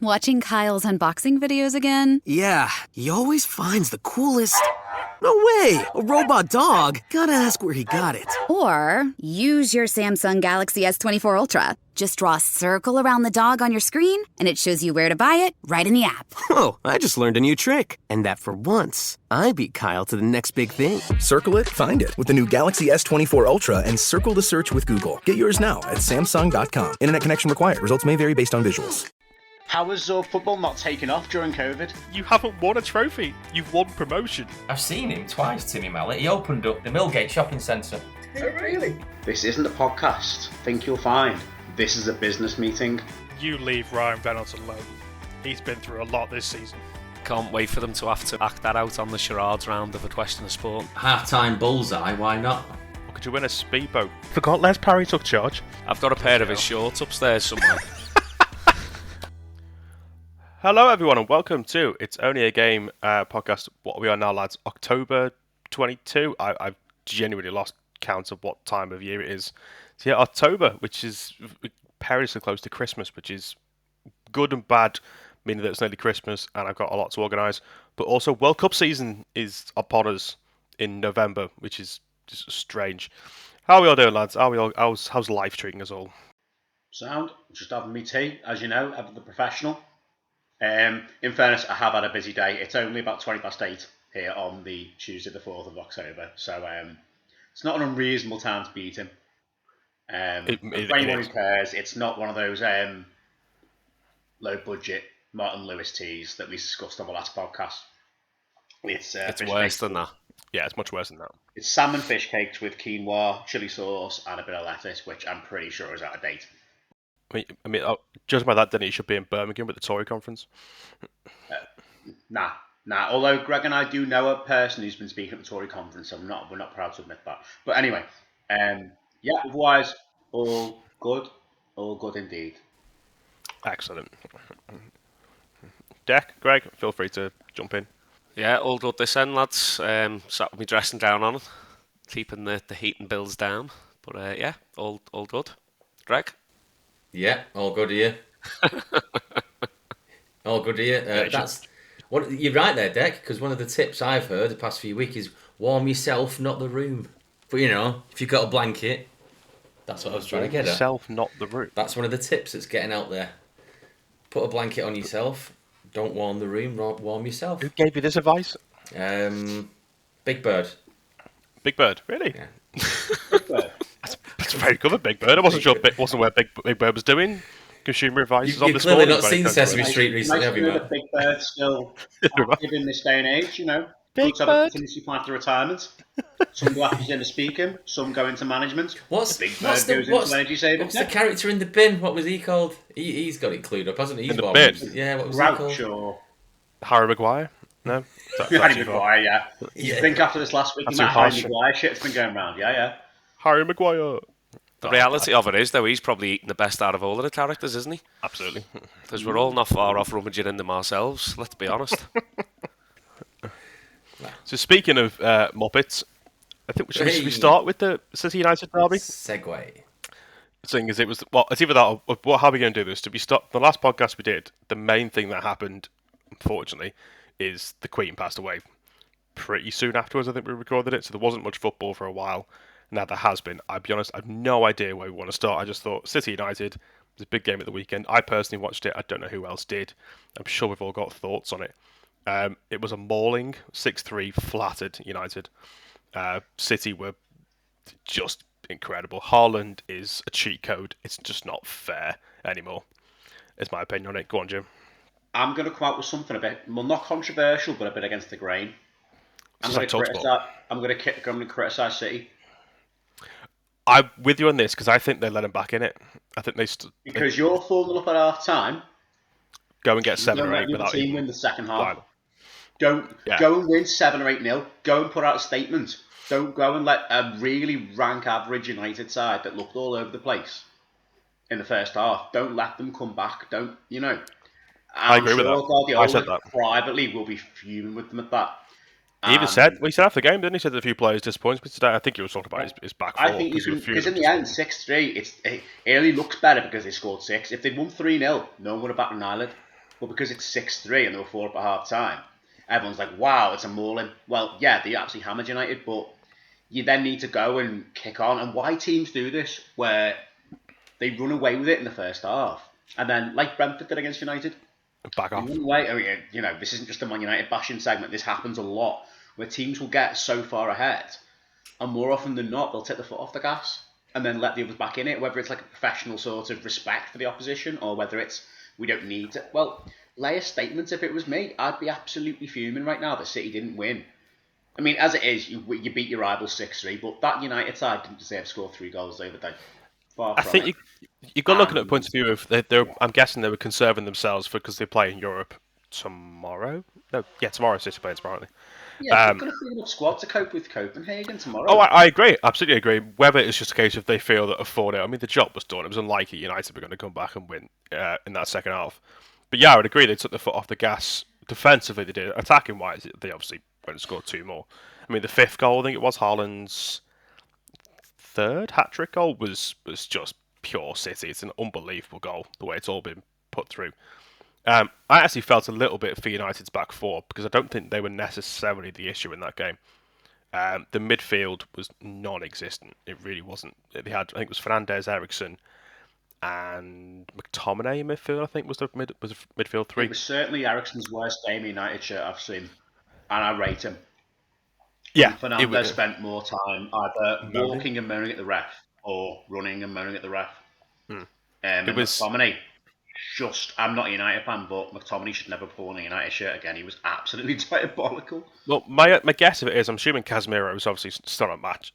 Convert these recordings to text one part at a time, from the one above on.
Watching Kyle's unboxing videos again? Yeah, he always finds the coolest... No way! A robot dog? Gotta ask where he got it. Or use your Samsung Galaxy S24 Ultra. Just draw a circle around the dog on your screen, and it shows you where to buy it right in the app. Whoa, I just learned a new trick. And that for once, I beat Kyle to the next big thing. Circle it, find it with the new Galaxy S24 Ultra and circle the search with Google. Get yours now at Samsung.com. Internet connection required. Results may vary based on visuals. How has football not taken off during COVID? You haven't won a trophy. You've won promotion. I've seen him twice, Timmy Mallet. He opened up the Millgate shopping centre. Oh, really? This isn't a podcast. Think you'll find. This is a business meeting. You leave Ryan Reynolds alone. He's been through a lot this season. Can't wait for them to have to act that out on the charades round of A Question of Sport. Half-time bullseye, why not? Or could you win a speedboat? Forgot Les Parry took charge. I've got a pair of his shorts upstairs somewhere. Hello everyone and welcome to It's Only a Game podcast. What are we on now, lads? October 22? I've genuinely lost count of what time of year it is. So yeah, October, which is perilously close to Christmas, which is good and bad, meaning that it's nearly Christmas and I've got a lot to organise. But also World Cup season is upon us in November, which is just strange. How are we all doing, lads? How's life treating us all? Sound. Just having me tea, as you know, having the professional. In fairness, I have had a busy day. It's only about 8:20 here on the Tuesday the 4th of October. So it's not an unreasonable time to be eating. For anyone who cares, it's not one of those low-budget Martin Lewis teas that we discussed on the last podcast. It's worse than that. Yeah, it's much worse than that. It's salmon fish cakes with quinoa, chili sauce, and a bit of lettuce, which I'm pretty sure is out of date. I mean, judging by that, then he should be in Birmingham at the Tory conference. Nah. Although Greg and I do know a person who's been speaking at the Tory conference, so we're not proud to admit that. But anyway, otherwise, all good indeed. Excellent. Deck, Greg, feel free to jump in. Yeah, all good this end, lads. Sat with me dressing down on it, keeping the heating bills down. But yeah, all good. Greg? Yeah, all good here. All good here. You're right there, Deck, because one of the tips I've heard the past few weeks is warm yourself, not the room. But you know, if you've got a blanket, that's what I was trying to get at. Yourself, not the room. That's one of the tips that's getting out there. Put a blanket on yourself. Don't warm the room, warm yourself. Who gave you this advice? Big Bird. Big Bird, really? Yeah. Big Bird. That's very good, Big Bird. I wasn't sure wasn't where Big Bird was doing. Consumer advice is on You've this clearly morning. not seen Sesame Street recently, have you, Nice to know Matt? that Big Bird's still active in this day and age, you know. Big Good to have a Bird. contingency plan for retirement. Some go after into speaking, some go into management. Big Bird goes into energy savings. What's the character in the bin? What was he called? He's got it clued up, hasn't he? In the bin? Yeah, what was he called? Grouch or... Harry Maguire? No? Harry Maguire, yeah. Yeah. I think after this last week, That's you too might Harry harsh. Maguire shit's been going around, yeah. Harry Maguire. The reality of it is, though, he's probably eating the best out of all of the characters, isn't he? Absolutely. Because we're all not far off rummaging in them ourselves, let's be honest. So speaking of Muppets, I think should we start with the City United derby? Segway. Seeing as it's either that or how are we going to do this? Did we start the last podcast we did? The main thing that happened, unfortunately, is the Queen passed away pretty soon afterwards. I think we recorded it, so there wasn't much football for a while. Now there has been. I'll be honest, I have no idea where we want to start. I just thought City United was a big game at the weekend. I personally watched it. I don't know who else did. I'm sure we've all got thoughts on it. It was a mauling, 6-3, flattered United. City were just incredible. Haaland is a cheat code. It's just not fair anymore. Is my opinion on it. Go on, Jim. I'm going to come out with something a bit, well, not controversial, but a bit against the grain. I'm going to criticise City. I'm with you on this because I think they let him back in it. I think because you're 4-0 up at half time. Go and get 7 or 8 Don't let without the team even win the second half. Fine. Go and win 7 or 8-0. Go and put out a statement. Don't go and let a really rank average United side that looked all over the place in the first half. Don't let them come back. I agree with that. Guardiola I said that. privately will be fuming with them at that. He even said, well, he said after the game, didn't he? Said that a few players disappointed me today. I think he was talking about his back four. I think you can, because in the end, 6-3, it only looks better because they scored 6. If they'd won 3-0, no one would have batted an eyelid. But because it's 6-3 and they were 4 up at half time, everyone's like, wow, it's a mauling. Well, yeah, they absolutely hammered United, but you then need to go and kick on. And why teams do this, where they run away with it in the first half, and then, like Brentford did against United, back off. run away. I mean, this isn't just a Man United bashing segment. This happens a lot, where teams will get so far ahead, and more often than not, they'll take the foot off the gas and then let the others back in it, whether it's like a professional sort of respect for the opposition or whether it's, we don't need to. Well, lay a statement. If it was me, I'd be absolutely fuming right now that City didn't win. I mean, as it is, you beat your rivals 6-3, but that United side didn't deserve to score 3 goals over there. I think you've got to look at it from the point of view of I'm guessing they were conserving themselves because they play in Europe tomorrow. No, yeah, tomorrow. City playing tomorrow. Aren't they? Yeah, they've got a good enough squad to cope with Copenhagen tomorrow. Oh, I agree. Absolutely agree. Whether it's just a case of they feel that a 4-0, I mean, the job was done. It was unlikely United were going to come back and win in that second half. But yeah, I would agree they took the foot off the gas. Defensively, they did. Attacking-wise, they obviously went and scored 2 more. I mean, the 5th goal, I think it was Haaland's 3rd hat-trick goal, was just pure City. It's an unbelievable goal, the way it's all been put through. I actually felt a little bit for United's back four because I don't think they were necessarily the issue in that game. The midfield was non-existent. It really wasn't. They had, I think it was Fernandes, Eriksen, and McTominay in midfield. I think was midfield 3. It was certainly Eriksen's worst game in United shirt I've seen, and I rate him. Yeah, Fernandes spent more time either walking and moaning at the ref or running and moaning at the ref. And McTominay, I'm not a United fan, but McTominay should never put on a United shirt again. He was absolutely diabolical. Well, my guess of it is, I'm assuming Casemiro was obviously still not match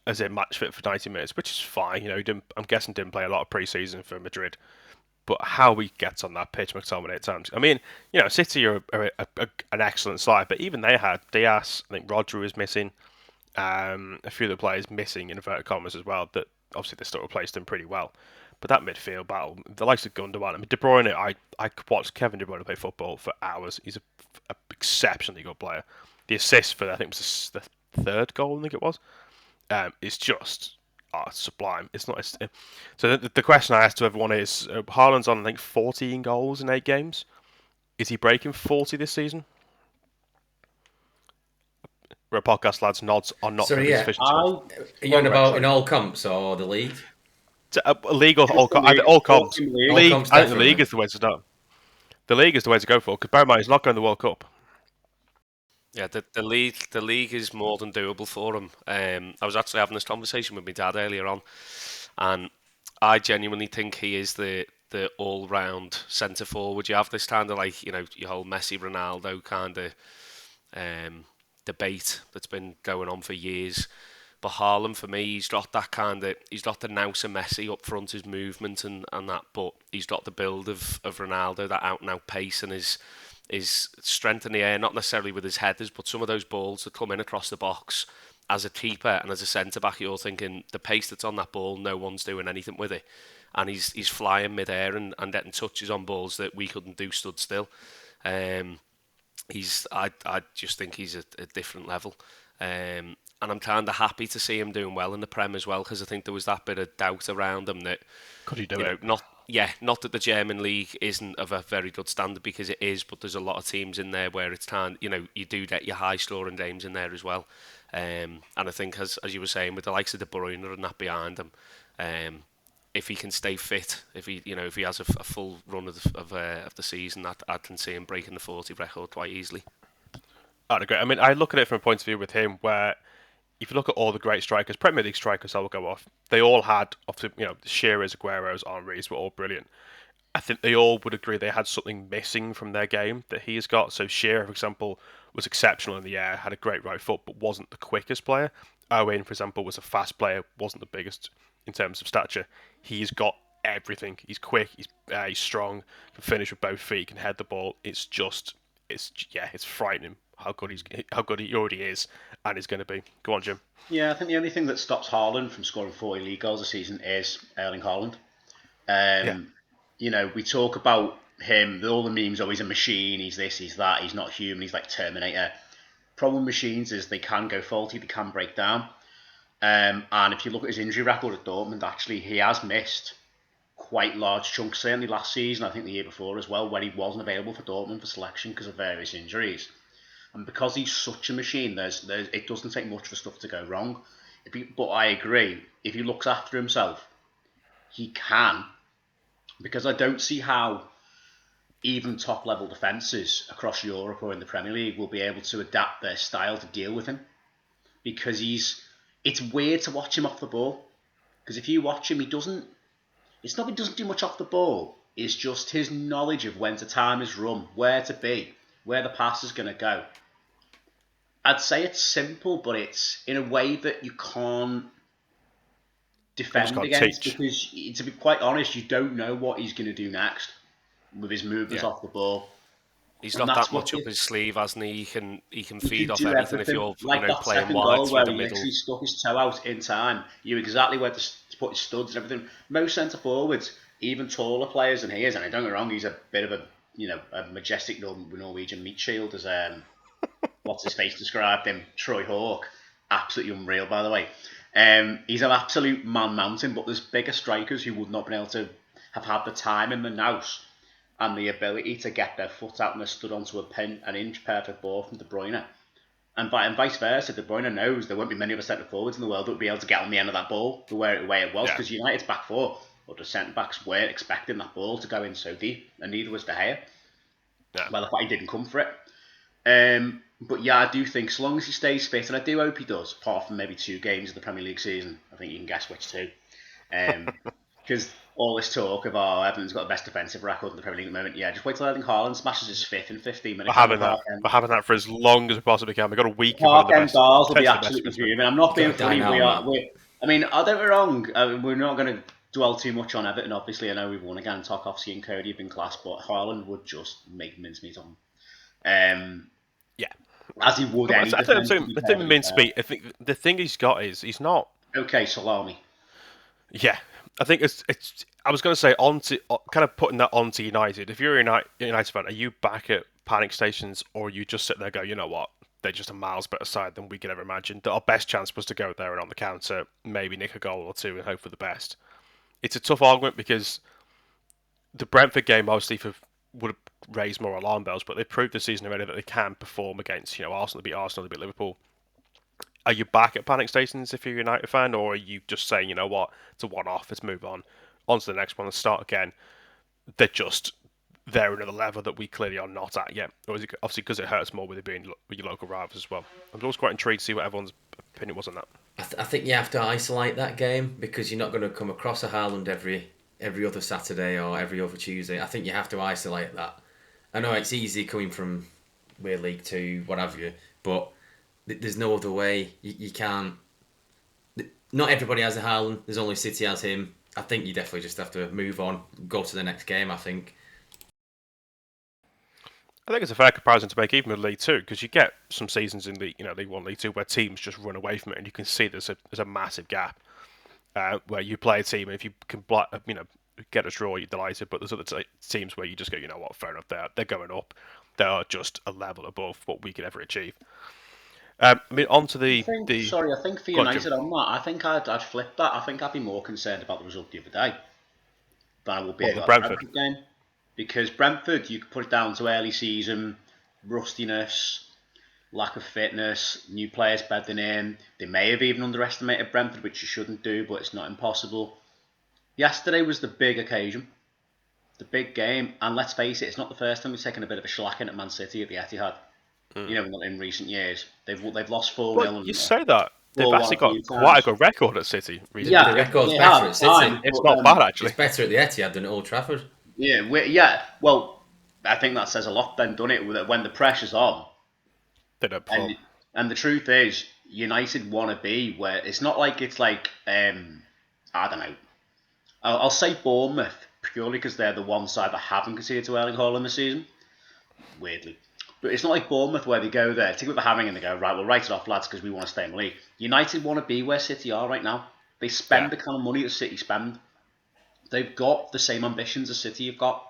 fit for 90 minutes, which is fine. You know, I'm guessing didn't play a lot of pre-season for Madrid. But how he gets on that pitch, McTominay at times. I mean, you know, City are an excellent side, but even they had Diaz, I think Rodri was missing, a few of the players missing, in inverted commas, as well, that obviously they still replaced him pretty well. But that midfield battle, the likes of Gundogan, I mean, De Bruyne, I watched Kevin De Bruyne play football for hours. He's an exceptionally good player. The assist for, I think it was the 3rd goal, I think it was, is just sublime. It's not. So the question I asked to everyone is: Haaland's on, I think, 14 goals in 8 games. Is he breaking 40 this season? We're a podcast, lads. Nods are not sufficient. Are you on about in all comps or the league? League or all comps. League. I think the league is the way to start. The league is the way to go for. Because bear in mind, he's not going to the World Cup. Yeah, the league is more than doable for him. I was actually having this conversation with my dad earlier on, and I genuinely think he is the all-round centre forward. You have this kind of like, you know, your whole Messi, Ronaldo kind of debate that's been going on for years. But Haaland, for me, he's got the nous of Messi up front, his movement and that, but he's got the build of Ronaldo, that out-and-out pace and his strength in the air, not necessarily with his headers, but some of those balls that come in across the box. As a keeper and as a centre-back, you're thinking the pace that's on that ball, no one's doing anything with it. And he's flying mid-air and getting touches on balls that we couldn't do stood still. I just think he's a different level. And I'm kind of happy to see him doing well in the Prem as well, because I think there was that bit of doubt around him that could he do it? Not that the German league isn't of a very good standard, because it is, but there's a lot of teams in there where it's time, you do get your high scoring games in there as well. And I think, as you were saying, with the likes of De Bruyne and that behind him, if he can stay fit, if he has a full run of the season, I can see him breaking the 40 record quite easily. I'd agree. I mean, I look at it from a point of view with him where, if you look at all the great strikers, Premier League strikers, I will go off. They all had, the Shearers, Agueros, Henrys were all brilliant. I think they all would agree they had something missing from their game that he's got. So Shearer, for example, was exceptional in the air, had a great right foot, but wasn't the quickest player. Owen, for example, was a fast player, wasn't the biggest in terms of stature. He's got everything. He's quick, he's strong, can finish with both feet, can head the ball. It's frightening how good he already is and is going to be. Go on, Jim. Yeah, I think the only thing that stops Haaland from scoring 40 league goals a season is Erling Haaland. We talk about him, all the memes, he's a machine, he's this, he's that, he's not human, he's like Terminator. problem with machines is they can go faulty, they can break down. And if you look at his injury record at Dortmund, actually, he has missed quite large chunks, certainly last season, I think the year before as well, where he wasn't available for Dortmund for selection because of various injuries. And because he's such a machine, it doesn't take much for stuff to go wrong. But I agree, if he looks after himself, he can, because I don't see how even top-level defences across Europe or in the Premier League will be able to adapt their style to deal with him. Because it's weird to watch him off the ball. Because if you watch him, it's not that he doesn't do much off the ball, it's just his knowledge of when to time his run, where to be, where the pass is going to go. I'd say it's simple, but it's in a way that you can't defend against, because, to be quite honest, you don't know what he's going to do next with his movements off the ball. He's got that much up his sleeve, hasn't he? He can feed off anything if you're playing wide through the middle. He actually stuck his toe out in time. You knew exactly where to put his studs and everything. Most centre forwards, even taller players than he is, and don't get me wrong, he's a bit of a majestic Norwegian meat shield, as what's his face described him, Troy Hawke. Absolutely unreal, by the way. He's an absolute man mountain, but there's bigger strikers who would not have been able to have had the time in the nous and the ability to get their foot out and they're stood onto an inch perfect ball from De Bruyne. And vice versa, De Bruyne knows there won't be many other centre forwards in the world that would be able to get on the end of that ball the way it was, because United's back four, or the centre backs weren't expecting that ball to go in so deep, and neither was De Gea. Yeah. Well, the fact he didn't come for it. But yeah, I do think so long as he stays fit, and I do hope he does, apart from maybe 2 games of the Premier League season, I think you can guess which 2. Because all this talk of Everton's got the best defensive record in the Premier League at the moment. Yeah, just wait till I think Haaland smashes his 5th in 15 minutes. We're having that for as long as we possibly can. We've got a week. Park End Bars will be absolutely fuming. I'm not being funny. Don't get me wrong. We're not going to dwell too much on Everton. Obviously, I know we've won again. Tarkowski and Cody have been class, but Haaland would just make mincemeat on them. Yeah, as he would. I don't mincemeat. I think the thing he's got is he's not salami. Yeah. I think it's. I was going to say kind of putting that onto United. If you're a United fan, are you back at panic stations, or you just sit there and go, you know what, they're just a miles better side than we could ever imagine. Our best chance was to go there and on the counter, maybe nick a goal or 2 and hope for the best. It's a tough argument because the Brentford game obviously would have raised more alarm bells, but they've proved this season already that they can perform against Arsenal. They beat Arsenal, they beat Liverpool. Are you back at panic stations if you're a United fan, or are you just saying, you know what, it's a one-off, let's move on to the next one and start again? They're another level that we clearly are not at yet. Or is it obviously because it hurts more with it being with your local rivals as well? I'm always quite intrigued to see what everyone's opinion was on that. I think you have to isolate that game because you're not going to come across a Haaland every other Saturday or every other Tuesday. I think you have to isolate that. I know it's easy coming from we're League 2, what have you, but there's no other way. You can't. Not everybody has a Haaland. There's only City has him. I think you definitely just have to move on, go to the next game, I think. I think it's a fair comparison to make even with League 2, because you get some seasons in League 1, League 2 where teams just run away from it, and you can see there's a massive gap where you play a team, and if you can get a draw, you're delighted. But there's other teams where you just go, you know what, fair enough, they're going up. They are just a level above what we could ever achieve. On to I think for United on that, I think I'd flip that. I think I'd be more concerned about the result the other day than I would be about the Brentford game. Because Brentford, you could put it down to early season, rustiness, lack of fitness, new players bedding in. They may have even underestimated Brentford, which you shouldn't do, but it's not impossible. Yesterday was the big occasion, the big game, and let's face it, it's not the first time we've taken a bit of a shellacking at Man City at the Etihad. In recent years, they've lost 4-0. You say that they've actually got quite a good record at City recently. Yeah, the record's better at City. It's not bad actually. It's better at the Etihad than at Old Trafford. Yeah. Well, I think that says a lot. Then, doesn't it? When the pressure's on, they don't perform. And the truth is, United want to be where it's not like it's like I don't know. I'll say Bournemouth purely because they're the one side that haven't conceded to Erling Haaland this season. Weirdly. But it's not like Bournemouth where they go there, take what they're having and they go, right, we'll write it off, lads, because we want to stay in the league. United want to be where City are right now. They spend the kind of money that City spend. They've got the same ambitions as City have got.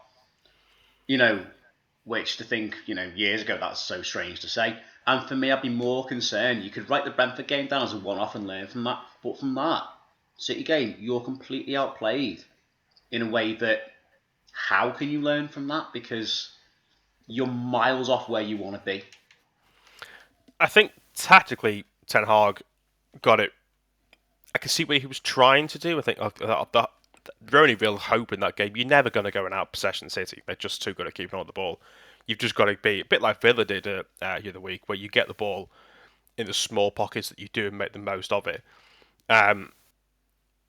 which to think, years ago, that's so strange to say. And for me, I'd be more concerned. You could write the Brentford game down as a one-off and learn from that. But from that City game, you're completely outplayed in a way that, how can you learn from that? Because you're miles off where you want to be. I think tactically, Ten Hag got it. I can see what he was trying to do. I think the only real hope in that game, you're never going to go and out possession City. They're just too good at keeping on the ball. You've just got to be a bit like Villa did the other week, where you get the ball in the small pockets that you do and make the most of it.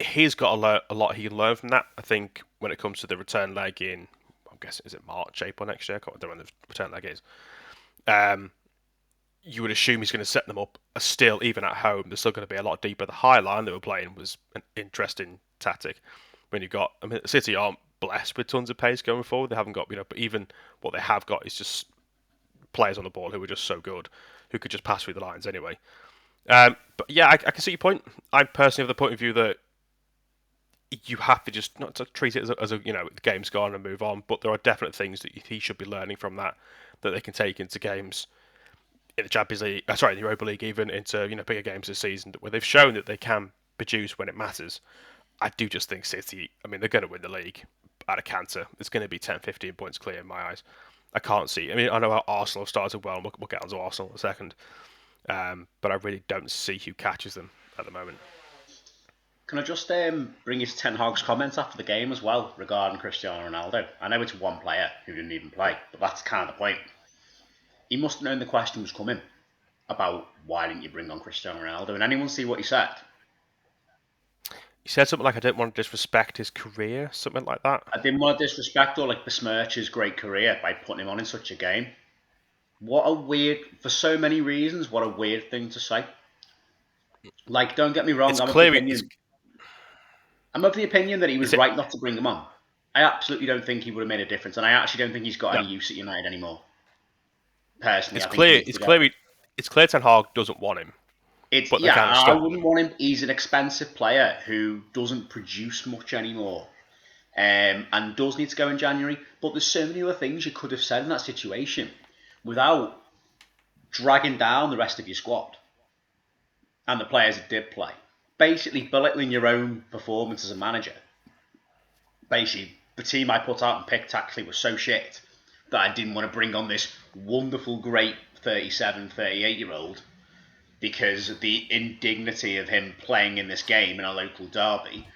He's got a lot he can learn from that. I think when it comes to the return leg in, I'm guessing, is it March, April next year? I don't know when the return leg is. You would assume he's going to set them up still, even at home. They're still going to be a lot deeper. The high line they were playing was an interesting tactic. When you've got, City aren't blessed with tons of pace going forward. They haven't got, but even what they have got is just players on the ball who are just so good, who could just pass through the lines anyway. But yeah, I can see your point. I personally have the point of view that you have to just not to treat it as a the game's gone and move on. But there are definite things that he should be learning from that they can take into games in the Champions League, in the Europa League, even into bigger games this season, where they've shown that they can produce when it matters. I do just think City, they're going to win the league at a canter. It's going to be 10, 15 points clear in my eyes. I can't see. I know how Arsenal have started well, and we'll get onto Arsenal in a second. But I really don't see who catches them at the moment. Can I just bring you to Ten Hag's comments after the game as well regarding Cristiano Ronaldo? I know it's one player who didn't even play, but that's kind of the point. He must have known the question was coming about why didn't you bring on Cristiano Ronaldo? And anyone see what he said? He said something like, I didn't want to disrespect his career, something like that. I didn't want to disrespect or besmirch his great career by putting him on in such a game. For so many reasons, what a weird thing to say. Don't get me wrong, I'm of the opinion that he was right not to bring him on. I absolutely don't think he would have made a difference, and I actually don't think he's got any use at United anymore. Personally, it's clear Ten Hag doesn't want him. I wouldn't want him. He's an expensive player who doesn't produce much anymore, and does need to go in January. But there's so many other things you could have said in that situation without dragging down the rest of your squad and the players that did play. Basically belittling your own performance as a manager. Basically, the team I put out and picked tactically was so shit that I didn't want to bring on this wonderful, great 37, 38-year-old because of the indignity of him playing in this game in a local derby.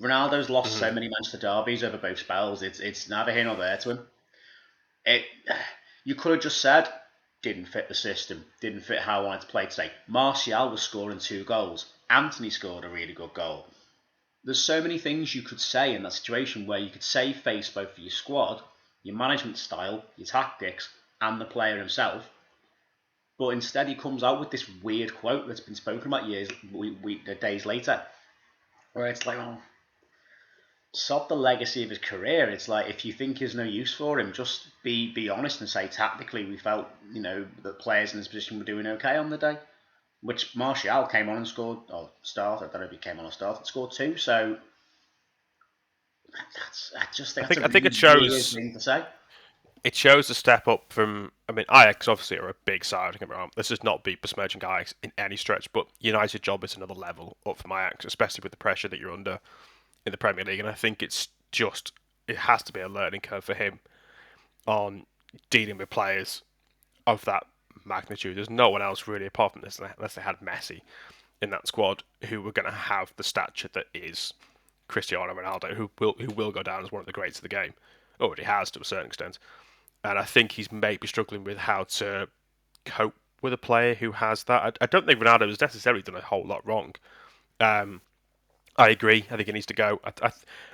Ronaldo's lost so many Manchester derbies over both spells. It's neither here nor there to him. You could have just said, didn't fit the system, didn't fit how I wanted to play today. Martial was scoring 2 goals. Anthony scored a really good goal. There's so many things you could say in that situation where you could save face both for your squad, your management style, your tactics, and the player himself. But instead he comes out with this weird quote that's been spoken about days later, where it's sod the legacy of his career. It's if you think there's no use for him, just be honest and say tactically we felt that players in this position were doing okay on the day. Which Martial came on and scored, or started. I don't know if he came on or started, scored 2. So I think it shows. Weird thing to say. It shows a step up from. Ajax obviously are a big side. Don't get me wrong. This is not be besmirching Ajax in any stretch, but United's job is another level up from Ajax, especially with the pressure that you're under in the Premier League. And I think it has to be a learning curve for him on dealing with players of that magnitude. There's no one else really apart from this, unless they had Messi in that squad, who were going to have the stature that is Cristiano Ronaldo, who will go down as one of the greats of the game. Already has to a certain extent. And I think he's maybe struggling with how to cope with a player who has that. I don't think Ronaldo has necessarily done a whole lot wrong. I agree. I think he needs to go.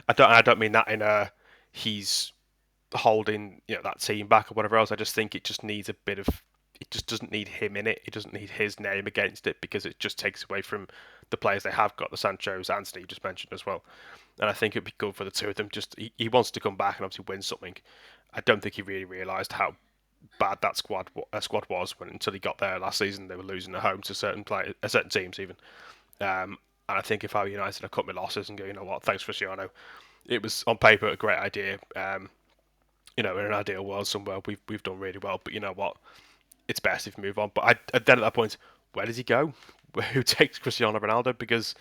I don't mean that in he's holding that team back or whatever else. I just think it just needs a bit of. It just doesn't need him in it. It doesn't need his name against it because it just takes away from the players they have got. The Sanchos, Anthony you just mentioned as well. And I think it'd be good for the two of them. He wants to come back and obviously win something. I don't think he really realised how bad that squad was until he got there last season. They were losing at home to certain teams even. And I think if I were United, I'd cut my losses and go, you know what, thanks Cristiano. It was on paper a great idea. in an ideal world somewhere, we've done really well. But you know what? It's best if we move on. But then at that point, where does he go? Who takes Cristiano Ronaldo? Because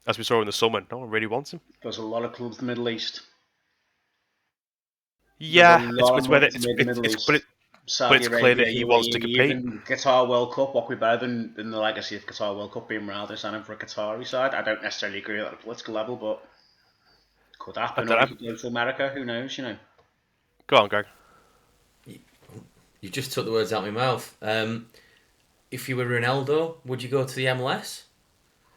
as we saw in the summer, no one really wants him. There's a lot of clubs in the Middle East. Yeah, it's where Saudi it's clear Arabia, that he wants to UAE, compete. even Qatar World Cup. What we better than the legacy of Qatar World Cup being Ronaldo signing for a Qatari side? I don't necessarily agree at a political level, but it could happen. Or he could go to America. Who knows? Go on, Greg. You just took the words out of my mouth. If you were Ronaldo, would you go to the MLS?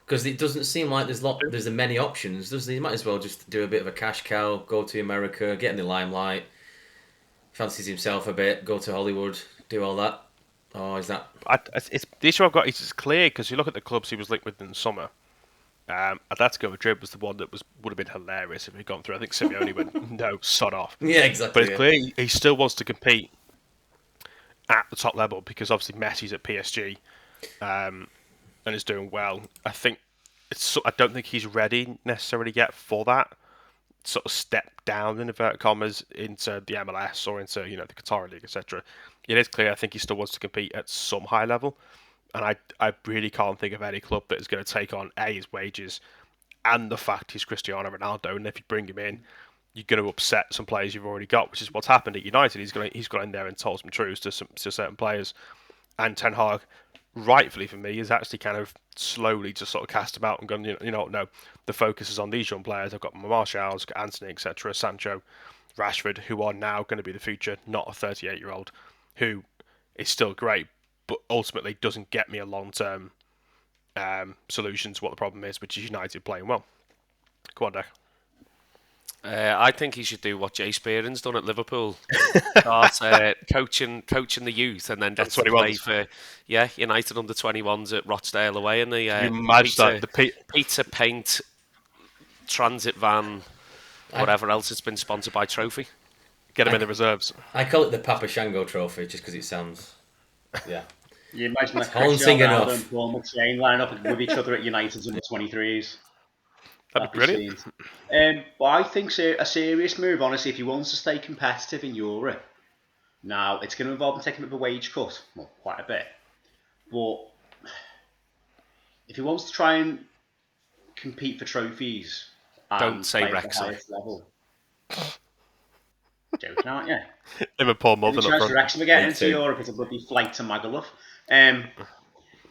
Because it doesn't seem like there's many options. He might as well just do a bit of a cash cow, go to America, get in the limelight, fancies himself a bit, go to Hollywood, do all that. Oh, is that? It's the issue I've got is it's clear because you look at the clubs he was linked with in the summer. Atletico Madrid was the one that would have been hilarious if he'd gone through. I think Simeone went, no, sod off. Yeah, exactly. But it's clear he still wants to compete at the top level because obviously Messi's at PSG and is doing well. I don't think he's ready necessarily yet for that sort of step down in inverted commas into the MLS or into the Qatar League, etc. It is clear I think he still wants to compete at some high level, and I really can't think of any club that is going to take on his wages and the fact he's Cristiano Ronaldo. And if you bring him in, you're going to upset some players you've already got, which is what's happened at United. He's gone in there and told some truths to certain players, and Ten Hag, rightfully for me, is actually kind of slowly just sort of cast them out and gone, no, the focus is on these young players. I've got Martial's, got Anthony, etc., Sancho, Rashford, who are now going to be the future, not a 38-year-old who is still great, but ultimately doesn't get me a long-term solution to what the problem is, which is United playing well. Go on, Dak. I think he should do what Jay Spearing's done at Liverpool. Start coaching the youth, and then get to play for United under 21s at Rochdale away in the pizza paint transit van, whatever else it's been sponsored by Trophy. Get him in the reserves. I call it the Papa Shango Trophy just because it sounds, yeah. You imagine that haunting enough. And Paul McShane line up with each other at United's under 23s. That'd be brilliant. But I think a serious move, honestly, if he wants to stay competitive in Europe. Now, it's going to involve him taking a bit of a wage cut. Well, quite a bit. But if he wants to try and compete for trophies don't say play at Wrexham. the highest level. Joking, aren't you? Liverpool more than the Wrexham again into Europe, it's a bloody flight to Magaluf.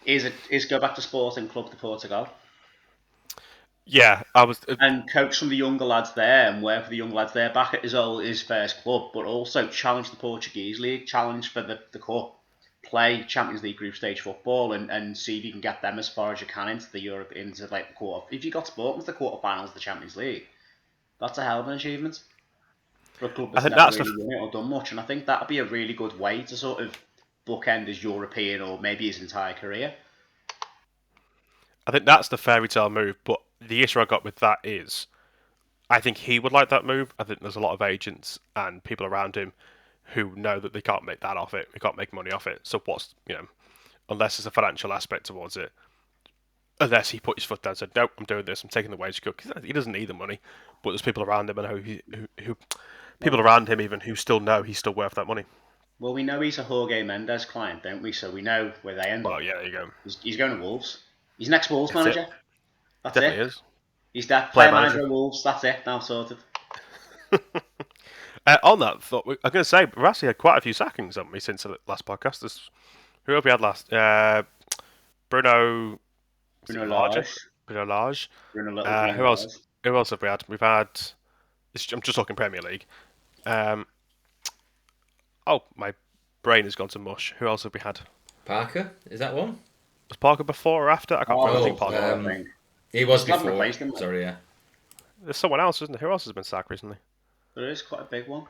Is go back to Sporting Club de Portugal. Yeah, and coach some of the younger lads there and work for the young lads there back at his first club, but also challenge the Portuguese league, challenge for the cup, play Champions League group stage football, and see if you can get them as far as you can into the Europe, into like the quarter. If you got Sporting to the quarterfinals of the Champions League, that's a hell of an achievement for a club that's never really won it or done much. And I think that'd be a really good way to sort of bookend his European or maybe his entire career. I think that's the fairy tale move, but the issue I got with that is I think he would like that move. I think there's a lot of agents and people around him who know that they can't make that off it. They can't make money off it. So unless there's a financial aspect towards it, unless he put his foot down and said, no, I'm doing this, I'm taking the wage cut. He doesn't need the money, but there's people around him and people around him even who still know he's still worth that money. Well, we know he's a Jorge Mendes client, don't we? So we know where they end up. Well, yeah, there you go. He's going to Wolves. He's next Wolves manager. That's definitely it. is. He's that player manager of Wolves. That's it. Now sorted. On that thought, I'm going to say we've actually had quite a few sackings, haven't we, since the last podcast? Who have we had last? Bruno Lage. Who else? Who else have we had? We've had. I'm just talking Premier League. My brain has gone to mush. Who else have we had? Parker, is that one? Was Parker before or after? I can't remember. I think Parker. He was before. Sorry, yeah. There's someone else, isn't there? Who else has been sacked recently? There is quite a big one.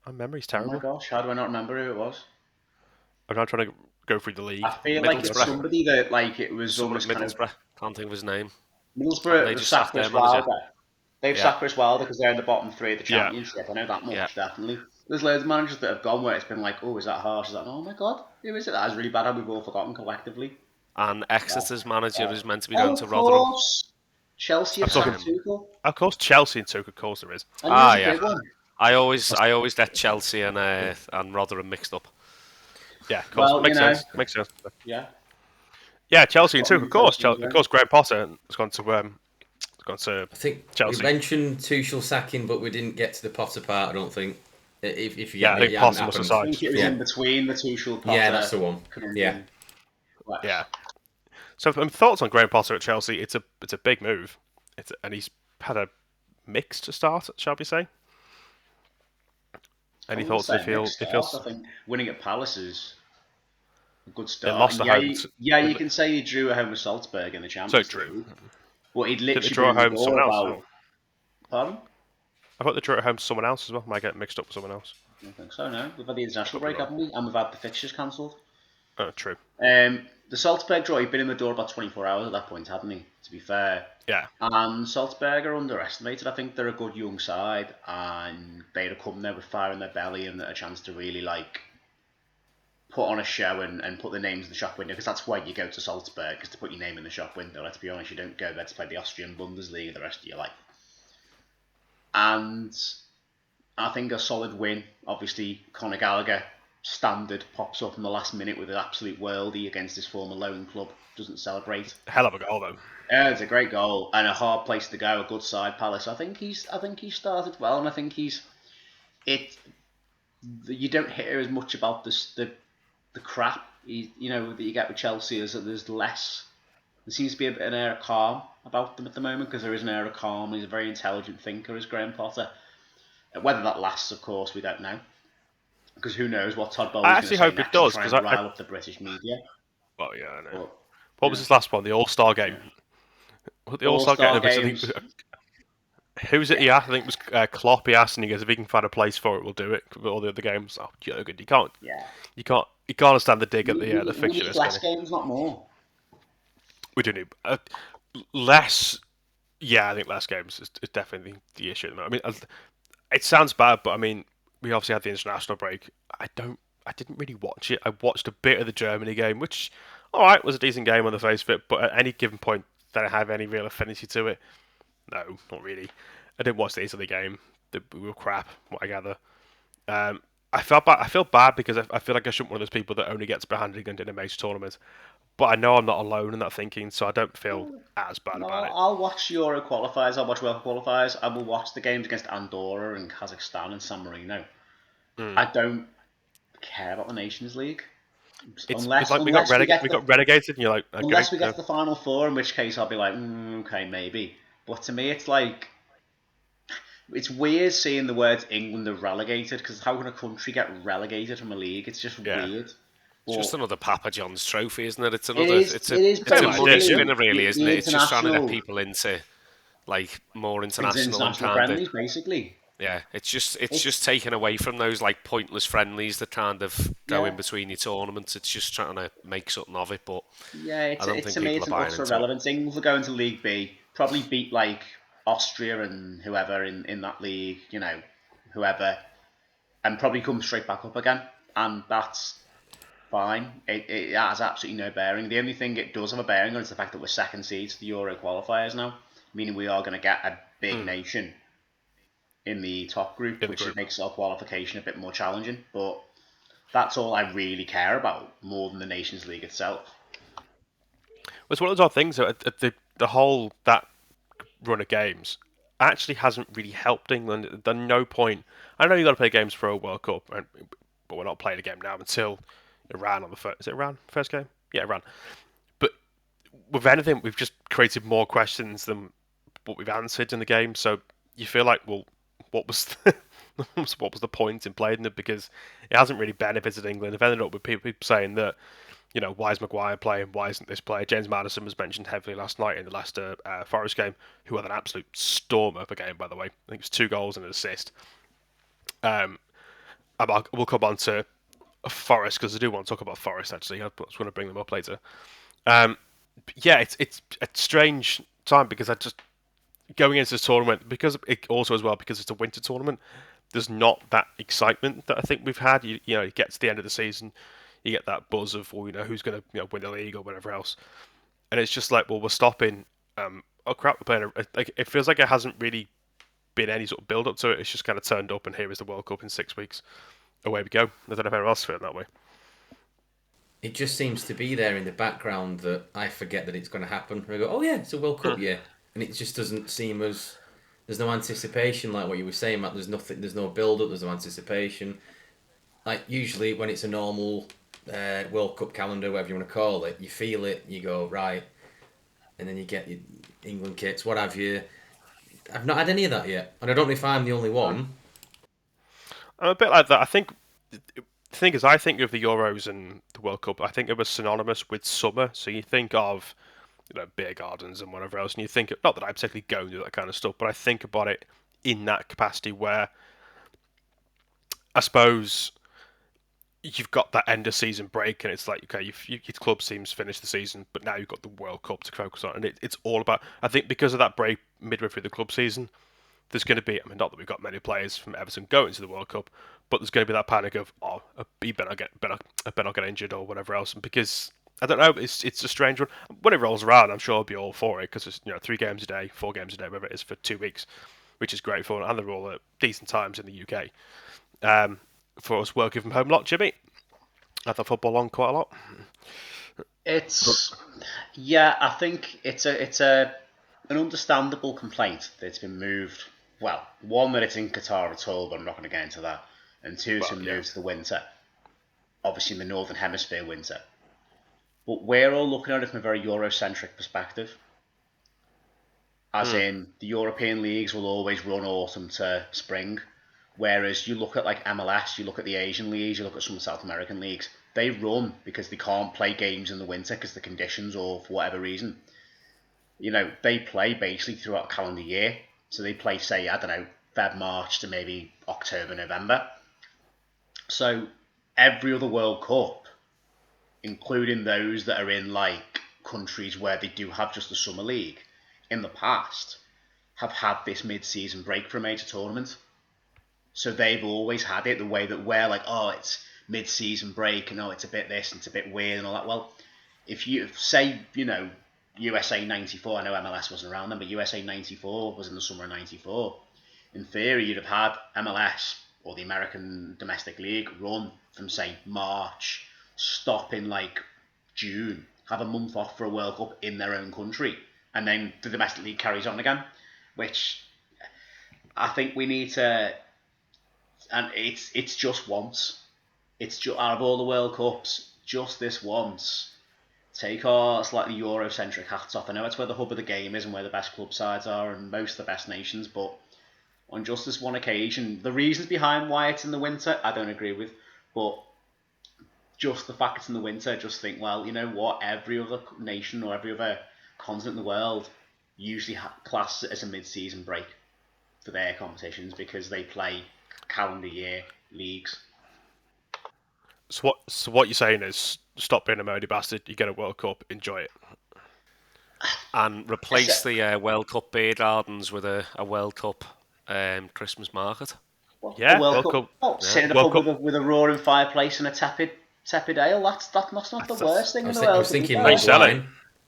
My memery's terrible. Oh my gosh, how do I not remember who it was? I'm not trying to go through the league. I feel like it's somebody that it was almost Middlesbrough. Can't think of his name. Middlesbrough have sacked Chris Wilder. They've sacked Chris Wilder because they're in the bottom three of the championship. I know that much, definitely. There's loads of managers that have gone where it's been like, oh, is that harsh? Is that, oh my god, who is it? That is really bad, and we've all forgotten collectively. And Exeter's manager is meant to be going to Rotherham. Chelsea have sacked Tuchel. Of course, Chelsea and Tuchel, of course there is. Yeah. I always get Chelsea and Rotherham mixed up. Yeah, of course. Well, Makes sense. Makes sense. yeah. Yeah, Chelsea too. Of course, Chelsea, Of course, Graham Potter has gone to I think Chelsea. we mentioned Tuchel sacking, but we didn't get to the Potter part. I don't think. If you Yeah, I get think it, Potter hadn't was happened. aside. I think it was in between the Tuchel Potter. Yeah, that's the one. Yeah. Yeah. So, thoughts on Graham Potter at Chelsea? It's a big move. And he's had a mixed start, shall we say? Any thoughts? It feels. I think winning at Palace is a good start. They lost at home. You can say he drew at home with Salzburg in the Champions League. But he'd literally draw at home been someone else. about. Pardon? I thought they drew at home to someone else as well. Might get mixed up with someone else. I don't think so. No, we've had the international break, haven't we? And we've had the fixtures cancelled. Oh, true. The Salzburg draw, he'd been in the door about 24 hours at that point, hadn't he? To be fair. Yeah. And Salzburg are underestimated. I think they're a good young side, and they'd have come there with fire in their belly and a chance to really put on a show and put their names in the shop window, because that's why you go to Salzburg, is to put your name in the shop window. Let's be honest, you don't go there to play the Austrian Bundesliga the rest of your life. And I think a solid win. Obviously, Conor Gallagher, standard, pops up in the last minute with an absolute worldie against his former loan club. Doesn't celebrate. Hell of a goal though. Yeah, it's a great goal and a hard place to go. A good side, Palace. I think he's started well, and I think you don't hear as much about the crap that you get with Chelsea. Is that there's less. There seems to be an air of calm about them at the moment, because there is an air of calm. He's a very intelligent thinker, is Graham Potter. Whether that lasts, of course, we don't know. Because who knows what Todd Bowley's going to say hope it does, because I rile up the British media. Well, yeah, I know. But, what was his last one? The All-Star game. The All-Star game. Who's it? He asked. I think it was Klopp. He asked, and he goes, "If he can find a place for it, we'll do it." But all the other games, good. You can't. Yeah. You can't understand the dig at the fixture list. Less games, not more. We do need less. Yeah, I think less games is definitely the issue at the moment. I mean, it sounds bad, but I mean, we obviously had the international break. I didn't really watch it. I watched a bit of the Germany game, which, all right, was a decent game on the face of it. But at any given point, did I have any real affinity to it? No, not really. I didn't watch the Italy game. We were crap, what I gather. I feel bad because I feel like I shouldn't be one of those people that only gets behind England in a major tournament. But I know I'm not alone in that thinking, so I don't feel as bad about it. I'll watch Euro qualifiers, I'll watch World Cup qualifiers, I will watch the games against Andorra and Kazakhstan and San Marino. I don't care about the Nations League. It's like we got relegated, and you're like, okay, unless we get to the Final Four, in which case I'll be like, okay, maybe. But to me, it's like, it's weird seeing the words England are relegated, because how can a country get relegated from a league? It's just weird. It's just another Papa John's trophy, isn't it? It's a money spinner, really, isn't it? It's just trying to get people into more international friendlies, basically. Yeah, it's just taken away from those pointless friendlies that kind of go in between your tournaments. It's just trying to make something of it, but I don't think people are buying into it. Relevance. England will go into League B, probably beat Austria and whoever in that league, whoever, and probably come straight back up again, and that's fine. It has absolutely no bearing. The only thing it does have a bearing on is the fact that we're second seeds to the Euro qualifiers now, meaning we are going to get a big nation in the top group, which makes our qualification a bit more challenging. But that's all I really care about, more than the Nations League itself. It's one of those odd things. The whole that run of games actually hasn't really helped England. There's no point. I know you got to play games for a World Cup, but we're not playing a game now until Iran on the first. Is it Iran first game? Yeah, Iran. But with anything, we've just created more questions than what we've answered in the game. So you feel like, well, what was the point in playing it? Because it hasn't really benefited England. I've ended up with people saying that, why is Maguire playing? Why isn't this player? James Maddison was mentioned heavily last night in the last Forest game, who had an absolute stormer of a game, by the way. I think it was 2 goals and an assist. We'll come on to Forest, because I do want to talk about Forest, actually. I was going to bring them up later. It's a strange time, because I just... Going into this tournament, because it's a winter tournament, there's not that excitement that I think we've had. You get to the end of the season, you get that buzz of, who's going to win the league or whatever else, and it's just like, well, we're stopping. Oh crap, we're playing. It feels like it hasn't really been any sort of build up to it. It's just kind of turned up, and here is the World Cup in 6 weeks. Away we go. I don't know if anyone else feels that way. It just seems to be there in the background that I forget that it's going to happen. I go, oh yeah, it's a World Cup year, and it just doesn't seem as there's no anticipation like what you were saying, Matt. There's no build up. There's no anticipation. Like usually when it's a normal World Cup calendar, whatever you want to call it, you feel it, you go right, and then you get your England kits, what have you. I've not had any of that yet, and I don't know if I'm the only one. I'm a bit like that. I think the thing is, I think of the Euros and the World Cup, I think it was synonymous with summer. So you think of, beer gardens and whatever else, and you think, not that I particularly go and do that kind of stuff, but I think about it in that capacity where I suppose you've got that end of season break, and it's like, okay, your club team's finished the season, but now you've got the World Cup to focus on, and it's all about. I think because of that break midway through the club season, there's going to be. I mean, not that we've got many players from Everton going to the World Cup, but there's going to be that panic of, he better not get injured or whatever else, and because I don't know, it's a strange one. When it rolls around, I'm sure I'll be all for it because it's 3 games a day, 4 games a day, whatever it is for 2 weeks, which is great fun, and they're all at decent times in the UK. For us working from home a lot, Jimmy, had the football on quite a lot. I think it's an understandable complaint that it's been moved. Well, one, that it's in Qatar at all, but I'm not going to get into that. And two, it's been moved to the winter. Obviously in the Northern Hemisphere winter. But we're all looking at it from a very Eurocentric perspective. As in, the European leagues will always run autumn to spring. Whereas you look at like MLS, you look at the Asian leagues, you look at some South American leagues, they run because they can't play games in the winter because the conditions or for whatever reason. They play basically throughout a calendar year. So they play, say, I don't know, Feb, March to maybe October, November. So every other World Cup, including those that are in like countries where they do have just the summer league, in the past, have had this mid-season break for a major tournament. So they've always had it the way that we're like, it's mid-season break, and it's a bit this and it's a bit weird and all that. Well, if you say, USA 94, I know MLS wasn't around then, but USA 94 was in the summer of 94. In theory, you'd have had MLS or the American Domestic League run from, say, March, stop in like June, have a month off for a World Cup in their own country, and then the Domestic League carries on again, which I think we need to. And it's just once. It's just out of all the World Cups, just this once. Take our slightly Eurocentric hats off. I know it's where the hub of the game is and where the best club sides are and most of the best nations, but on just this one occasion, the reasons behind why it's in the winter, I don't agree with, but just the fact it's in the winter, just think, well, you know what, every other nation or every other continent in the world usually class it as a mid-season break for their competitions because they play calendar year leagues. So what you're saying is stop being a moody bastard. You get a World Cup, enjoy it, and replace the World Cup beer gardens with a World Cup Christmas market. Yeah, World Cup. Oh, sit in a pub with a roaring fireplace and a tepid ale. That's not the worst thing in the world. I was thinking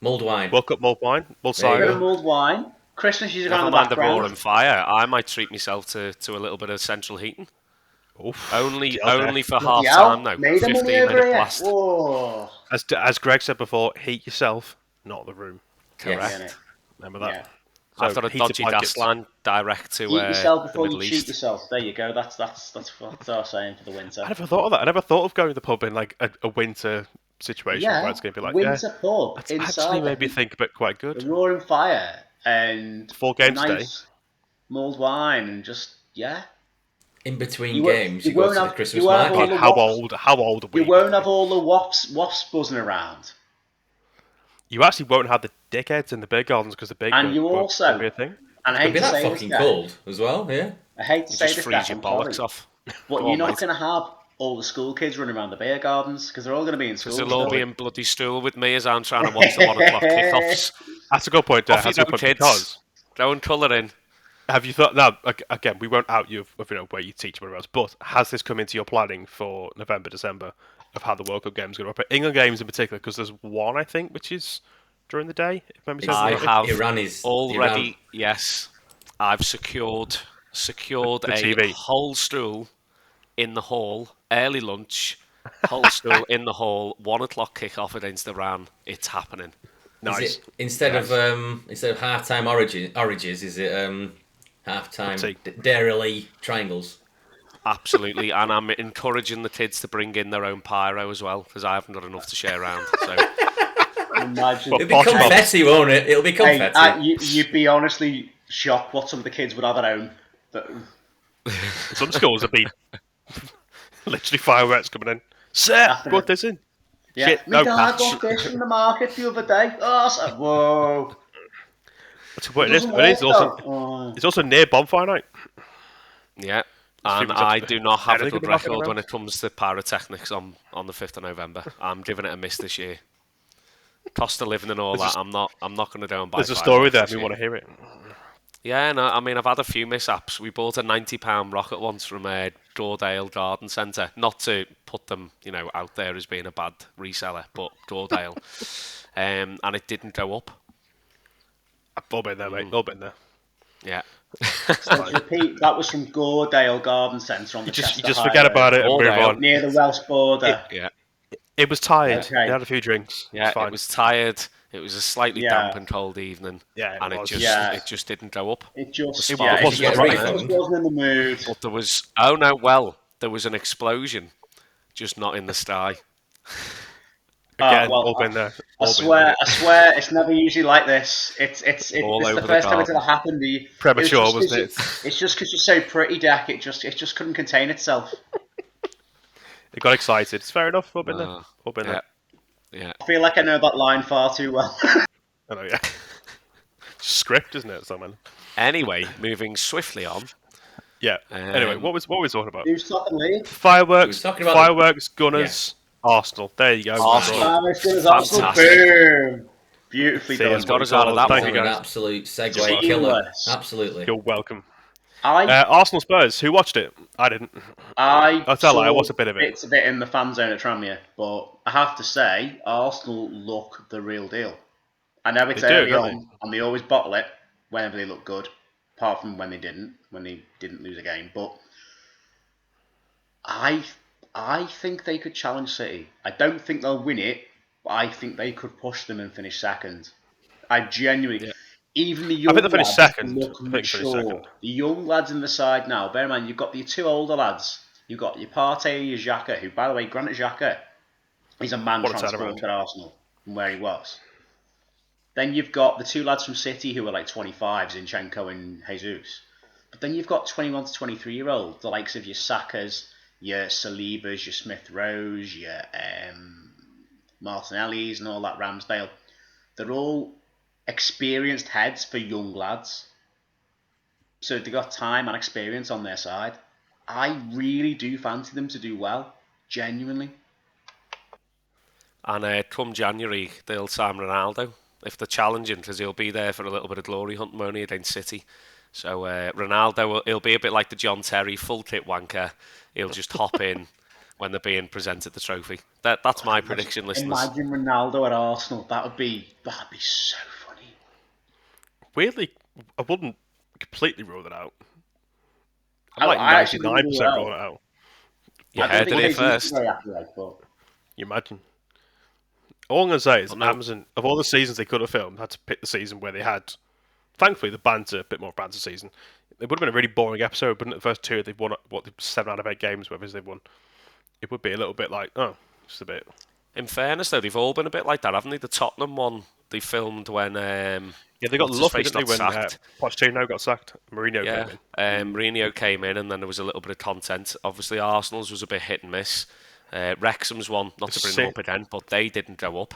mulled wine. World Cup mulled wine, mulled cider. Mulled wine. Christmas music on the background. background. The roaring fire. I might treat myself to a little bit of central heating. Oof, only for half time now. 15-minute blast. Whoa. As Greg said before, heat yourself, not the room. Correct. Yes. Remember that. Yeah. So I've got a dodgy gas line direct to heat yourself the before Middle you East. cheat yourself. There you go. That's what I was saying for the winter. I never thought of that. I never thought of going to the pub in like a winter situation where it's going to be like winter pub. That's inside actually made me think a bit quite good. The roaring fire and 4 games a day, mulled wine and just in between games, you go to the Christmas market. market. How old are we? You won't have all the wasps buzzing around. You actually won't have the dickheads in the beer gardens because the big and you also be a thing. And I hate be to that say fucking this, cold as well. Yeah, I hate to say Just this, freeze your bollocks off. But you're not going to have all the school kids running around the beer gardens because they're all going to be in school. Because they'll all be in bloody stool with me as I'm trying to watch the 1 o'clock kickoffs. That's a good point, Off you go, kids. Because go and colour in. Have you thought? Now, again, we won't out you of where you teach whatever else. But has this come into your planning for November, December of how the World Cup games are going to operate? England games in particular, because there's one I think which is during the day. If memory serves I me correctly. have already. Yes, I've secured secured The a TV. whole stool in the hall, early lunch, whole stool in the hall, 1 o'clock kickoff against Iran. It's happening. Nice. Is it instead of halftime oranges? Is it halftime Dairy triangles? Absolutely, and I'm encouraging the kids to bring in their own pyro as well, because I haven't got enough to share around. So Imagine. It'll be confetti, won't it? It'll be confetti. You'd be honestly shocked what some of the kids would have at home. Some schools have been literally fireworks coming in. Sir, put this in. Yeah. Shit, My no dad patch. got this from the market the other day. Oh, whoa. That's what it is. It's also near bonfire night. yeah, and I do not have a good record when it comes to pyrotechnics on the 5th of November. I'm giving it a miss this year. Cost of living and all that. I'm not going to go and buy. There's a story there. We want to hear it. Yeah, no, I mean, I've had a few mishaps. We bought a £90 rocket once from Dordale Garden Centre. Not to put them, out there as being a bad reseller, but Dordale. And it didn't go up. I've all been there, mate. All been there. Yeah. So to repeat, that was from Gordale Garden Centre on the Chester You just Highway, forget about it and move on. near the Welsh border. It was tired. Okay. They had a few drinks. Yeah, it was tired. It was a slightly damp and cold evening. Yeah, and it just didn't go up. It just It wasn't in the mood. But there was there was an explosion, just not in the sky. Again, all been there. I swear, it's never usually like this. It's the first time it's ever happened. Premature, wasn't it? It's just because you're so pretty, Dak. It just couldn't contain itself. It got excited. It's fair enough. All been there. All been there. Yeah. I feel like I know that line far too well. I know, yeah. Script, isn't it, someone? Anyway, moving swiftly on. Yeah. Anyway, what was we talking about? Who's top of the league? Fireworks, Gunners, Arsenal. There you go. Arsenal. Boom. Beautifully done. He's got us out of that one. An absolute segue killer. Absolutely. You're welcome. Arsenal Spurs. Who watched it? I didn't. I watched a bit of it. It's a bit in the fan zone at Tranmere, but I have to say, Arsenal look the real deal. I know it's early on, and they always bottle it whenever they look good, apart from when they didn't lose a game. But I think they could challenge City. I don't think they'll win it, but I think they could push them and finish second. I genuinely. Yeah. Even the young I think they finished second. Look mature. The young lads in the side now, bear in mind, you've got the two older lads. You've got your Partey, your Xhaka, who, by the way, Granit Xhaka, he's a man transferred to Arsenal from where he was. Then you've got the two lads from City who are like 25, Zinchenko and Jesus. But then you've got 21 to 23-year-olds, the likes of your Sakas, your Salibas, your Smith Rowes, your Martinellis and all that, Ramsdale. They're all experienced heads for young lads. So they've got time and experience on their side. I really do fancy them to do well. Genuinely. And come January, they'll sign Ronaldo. If they're challenging, because he'll be there for a little bit of glory hunting only against City. So Ronaldo, he'll be a bit like the John Terry full kit wanker. He'll just hop in when they're being presented the trophy. That's my prediction, listeners. Imagine Ronaldo at Arsenal. That'd be so funny. Weirdly, I wouldn't completely rule it out. I'm like 99% rule it out. You heard it here first. You imagine. All I'm going to say is Amazon, of all the seasons they could have filmed, had to pick the season where they had, thankfully, the banter, a bit more banter season. It would have been a really boring episode, wouldn't it? The first two, they've won, 7 out of 8 games, whatever they've won. It would be a little bit like, just a bit. In fairness, though, they've all been a bit like that, haven't they? The Tottenham one, they filmed when... yeah, they got lucky, didn't they, when Pochettino got sacked. Mourinho came in. Mourinho came in, and then there was a little bit of content. Obviously, Arsenal's was a bit hit and miss. Wrexham's one, not to bring them up again, but they didn't go up,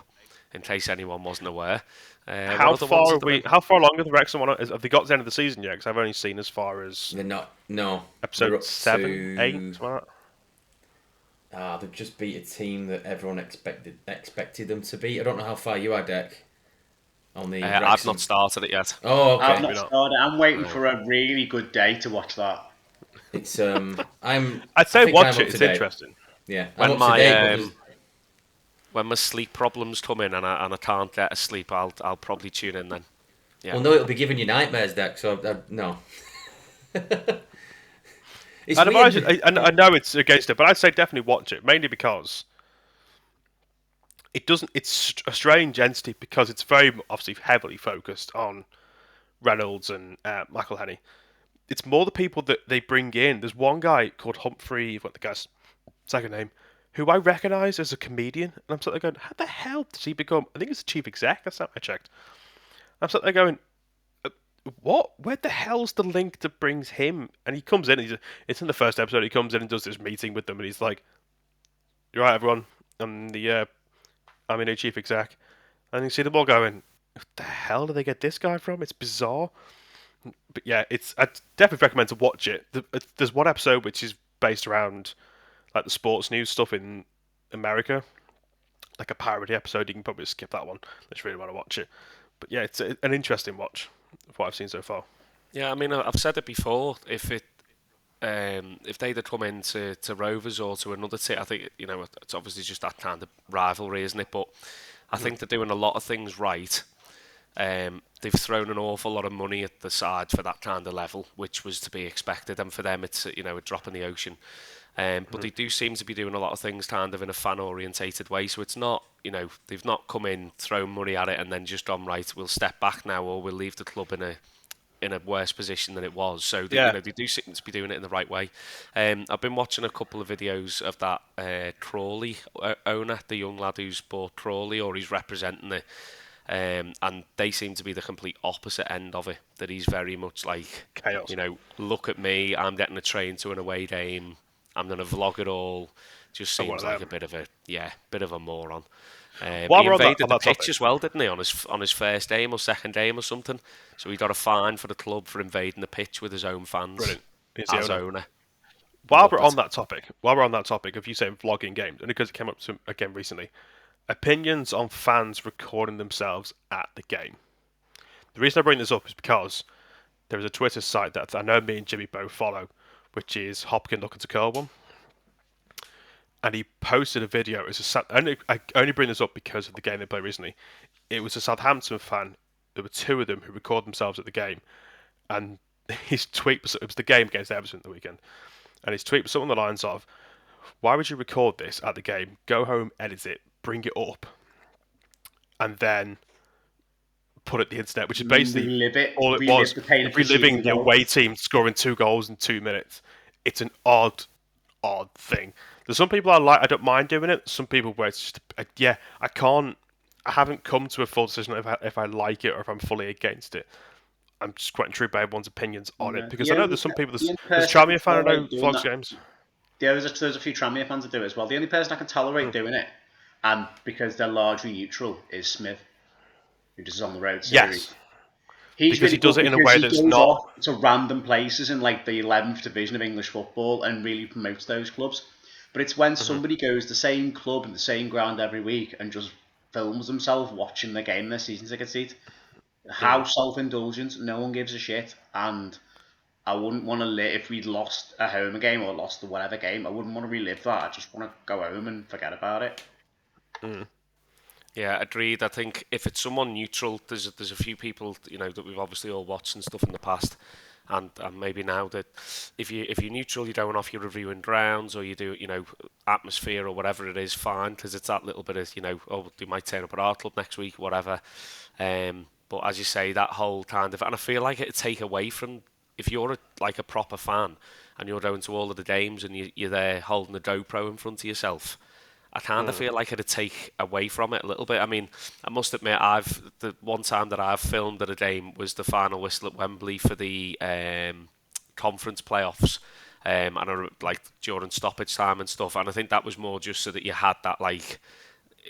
in case anyone wasn't aware. How far along are the Wrexham one? Have they got to the end of the season yet? Because I've only seen as far as... They're not, no. Episode 7, 8, something like that. They've just beat a team that everyone expected them to beat. I don't know how far you are, Dec. On the I've not started it yet. Oh, okay. I've not started. I'm waiting for a really good day to watch that. It's I'd say watch it. It's interesting. Yeah. When my sleep problems come in and I can't get to sleep, I'll probably tune in then. Yeah. Well, no, it'll be giving you nightmares, Dec. So no. It's And weird. I know it's against it, but I'd say definitely watch it, mainly because it doesn't. It's a strange entity because it's very obviously heavily focused on Reynolds and McElhenney. It's more the people that they bring in. There's one guy called Humphrey, what the guy's second name, who I recognise as a comedian, and I'm sort of going, how the hell did he become? I think he's the chief exec. That's not I checked. I'm sort of going, what? Where the hell's the link that brings him? And he comes in. It's in the first episode. He comes in and does this meeting with them, and he's like, "You're right, everyone. I'm a new chief exec." And you see them all going, "What the hell do they get this guy from? It's bizarre." But yeah, I definitely recommend to watch it. There's one episode which is based around like the sports news stuff in America, like a parody episode. You can probably skip that one unless you really want to watch it. But yeah, it's an interesting watch of what I've seen so far. Yeah, I mean, I've said it before. If they'd have come into Rovers or to another team, I think it's obviously just that kind of rivalry, isn't it? But I think they're doing a lot of things right. They've thrown an awful lot of money at the side for that kind of level, which was to be expected, and for them it's a drop in the ocean. But they do seem to be doing a lot of things kind of in a fan-orientated way, so it's not, they've not come in, thrown money at it, and then just gone, right, we'll step back now, or we'll leave the club in a worse position than it was. So they do seem to be doing it in the right way. I've been watching a couple of videos of that Crawley owner, the young lad who's bought Crawley, or he's representing it. And they seem to be the complete opposite end of it. That he's very much like, Chaos. Look at me, I'm getting a train to an away game, I'm going to vlog it all. Just seems like a bit of a moron. He invaded the pitch as well, didn't he, on his first game or second game or something? So he got a fine for the club for invading the pitch with his own fans. Brilliant. As owner. While we're on that topic, of you saying vlogging games, and because it came up to again recently, opinions on fans recording themselves at the game. The reason I bring this up is because there is a Twitter site that I know me and Jimmy both follow, which is Hopkin Looking to Curl One. And he posted a video. I only bring this up because of the game they played recently. It was a Southampton fan. There were two of them who recorded themselves at the game. And his tweet was, it was the game against Everton the weekend. And his tweet was something along the lines of, why would you record this at the game? Go home, edit it, bring it up, and then put it on the internet, which is basically all it was. Reliving the away team scoring 2 goals in 2 minutes. It's an odd thing. There's some people I don't mind doing it. Some people where it's just, I haven't come to a full decision if I like it or if I'm fully against it. I'm just quite intrigued by everyone's opinions on it, because I know there's some people, there's Tranmere fan who vlogs games. Yeah, there's a few Tranmere fans that do it as well. The only person I can tolerate doing it, and because they're largely neutral, is Smith, who does on the road series. Yes. Because he does it in a way that's not to random places in like the 11th division of English football and really promotes those clubs. But it's when somebody goes to the same club and the same ground every week and just films themselves watching the game in their season ticket seat. How self-indulgent, no one gives a shit. And I wouldn't want to if we'd lost a home game or lost the whatever game, I wouldn't want to relive that. I just want to go home and forget about it. Yeah, agreed. I think if it's someone neutral, there's a few people that we've obviously all watched and stuff in the past, and maybe now that if you're neutral, you don't off your reviewing grounds or you do atmosphere or whatever it is, fine, because it's that little bit of they might turn up at our club next week, whatever. But as you say, that whole kind of, and I feel like it'd take away from, if you're a proper fan and you're going to all of the games and you're there holding a GoPro in front of yourself, I kind of feel like it'd take away from it a little bit. I mean, I must admit, the one time that I've filmed at a game was the final whistle at Wembley for the conference playoffs, and during stoppage time and stuff. And I think that was more just so that you had that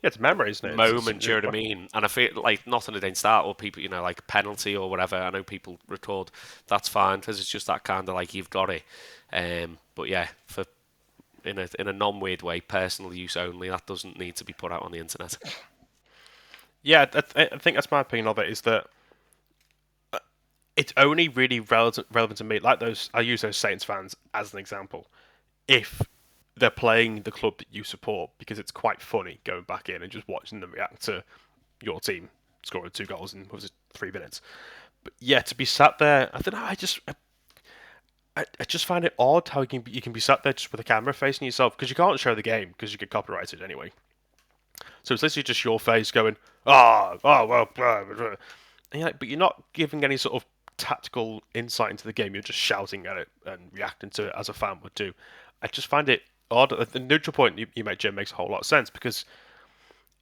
it's memories, isn't it? Moment, do you know what I mean? And I feel like nothing against that, or people, like penalty or whatever. I know people record, that's fine, because it's just that kind of you've got it. But yeah, in a non-weird way, personal use only, that doesn't need to be put out on the internet. Yeah, I think that's my opinion of it, is that it's only really relevant to me, I use those Saints fans as an example, if they're playing the club that you support, because it's quite funny going back in and just watching them react to your team scoring 2 goals in 3 minutes. But yeah, to be sat there, I don't know, I just find it odd how you can be sat there just with a camera facing yourself, because you can't show the game because you get copyrighted anyway. So it's literally just your face going, well, blah, blah, blah. And you're like, but you're not giving any sort of tactical insight into the game. You're just shouting at it and reacting to it as a fan would do. I just find it odd. The neutral point you make, Jim, makes a whole lot of sense, because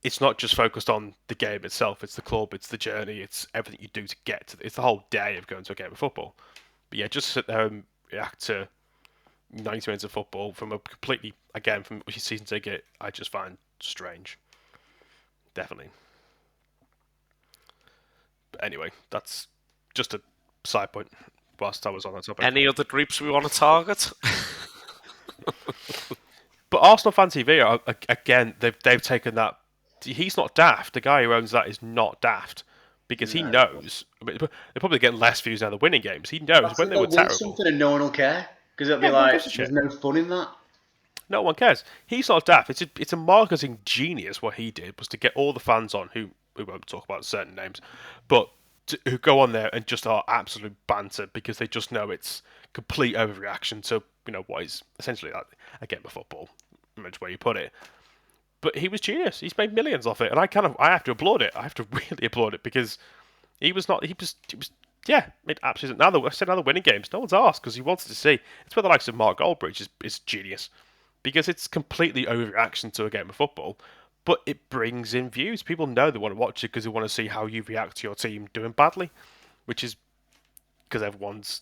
it's not just focused on the game itself. It's the club, it's the journey, it's everything you do to get to. It's the whole day of going to a game of football. But yeah, just sit there and react to 90 minutes of football from a completely, again, from a season ticket, I just find strange. Definitely. But anyway, that's just a side point whilst I was on that topic. Any other groups we want to target? But Arsenal Fan TV, again, they've taken that. He's not daft. The guy who owns that is not daft, because he knows. I mean, they're probably getting less views now. The winning games. He knows when they were terrible. Something and no one will care, because it'll be like there's no fun in that. No one cares. He's not daft. It's a marketing genius. What he did was to get all the fans on who we won't talk about certain names, but who go on there and just are absolute banter, because they just know it's complete overreaction to what is essentially like a game of football. That's where you put it. But he was genius. He's made millions off it, and I have to applaud it. I have to really applaud it, because he was made absolutely. Now the winning games, no one's asked, because he wanted to see. It's where the likes of Mark Goldbridge is genius, because it's completely overreaction to a game of football, but it brings in views. People know they want to watch it because they want to see how you react to your team doing badly, which is because everyone's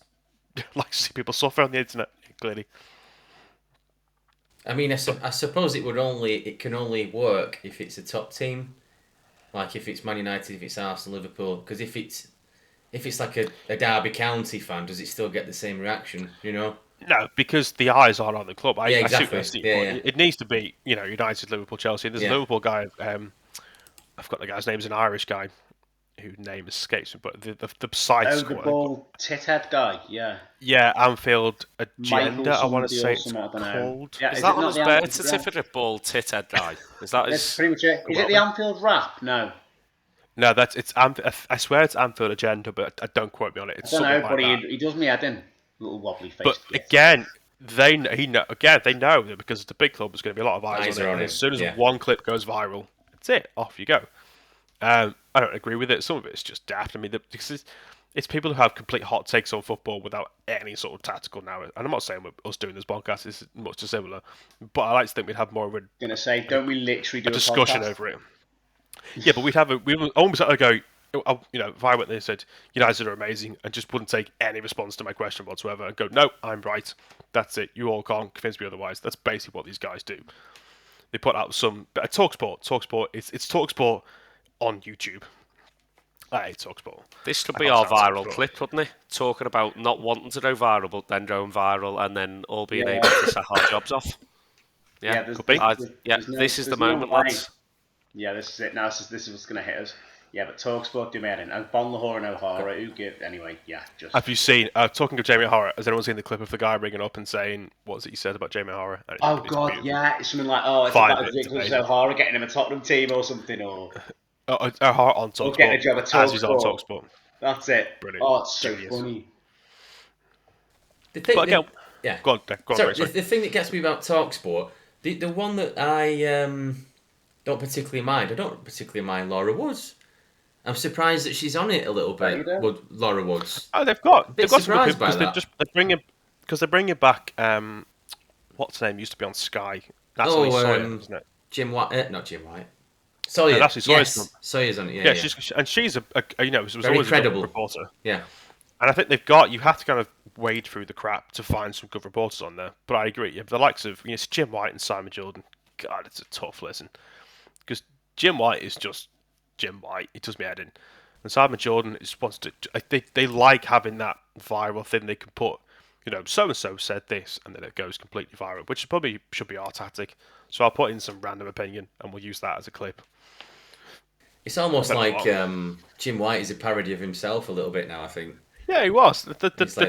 likes to see people suffer on the internet, clearly. I mean, I suppose it can only work if it's a top team, like if it's Man United, if it's Arsenal, Liverpool. Because if it's like a Derby County fan, does it still get the same reaction? No, because the eyes aren't on the club. Yeah, exactly. It needs to be, United, Liverpool, Chelsea. There's a Liverpool guy. I forgot the guy's name. He's an Irish guy whose name escapes me, but the side squad. The ball tithead guy. Yeah. Yeah, Anfield Agenda. I want to say it's called. Yeah, is that on his birth certificate? Ball tithead guy. Is that his? That's pretty much it. Is it the Anfield rap? No. No, it's I swear it's Anfield Agenda, but don't quote me on it. It's I don't know, but like he does me head in. Little wobbly face. But again, they know that because it's a big club, there's going to be a lot of eyes on it. And as soon as one clip goes viral, that's it. Off you go. I don't agree with it. Some of it's just daft. I mean, because it's people who have complete hot takes on football without any sort of tactical narrative. And I'm not saying us doing this podcast is much too similar, but I like to think we'd have more of don't we literally do a discussion podcast over it? Yeah, but we would almost go. If I went there and said United are amazing and just wouldn't take any response to my question whatsoever and go, no, I'm right. That's it. You all can't convince me otherwise. That's basically what these guys do. They put out some Talksport. It's Talksport on YouTube. I hate Talksport. This could be our viral clip, wouldn't it? Talking about not wanting to go viral, but then going viral, and then all being able to set our jobs off. Yeah, could be. This is the moment, lads. Yeah, this is it. Now this is what's going to hit us. Yeah, but Talksport do me head in. And Bon Lahore and O'Hara, anyway, yeah. Have you seen, talking of Jamie O'Hara, has anyone seen the clip of the guy ringing up and saying, what was it he said about Jamie O'Hara? Oh, God, yeah. It's something like, it's about O'Hara getting him a Tottenham team or something, or... O'Hara on Talksport. Getting a job at Talksport. As he's on Talksport. That's it. Brilliant. Oh, it's so funny. Go on, sorry. The thing that gets me about Talksport, the one that I don't particularly mind, Laura Woods. I'm surprised that she's on it a little bit. Laura Woods. Oh, they've got some surprised by that. They're bringing back what's her name used to be on Sky. Natalie Sawyer, isn't it? Jim White, not Jim White. Sawyer. Sawyer's on it. Yeah. She's a was very always credible a good reporter. Yeah. And I think you have to kind of wade through the crap to find some good reporters on there. But I agree. You have the likes of it's Jim White and Simon Jordan. God, it's a tough listen because Jim White is just Jim White. He does me head in. And Simon Jordan just wants to. They like having that viral thing they can put. So and so said this, and then it goes completely viral, which probably should be our tactic. So I'll put in some random opinion, and we'll use that as a clip. It's almost like Jim White is a parody of himself a little bit now, I think. Yeah, he was. The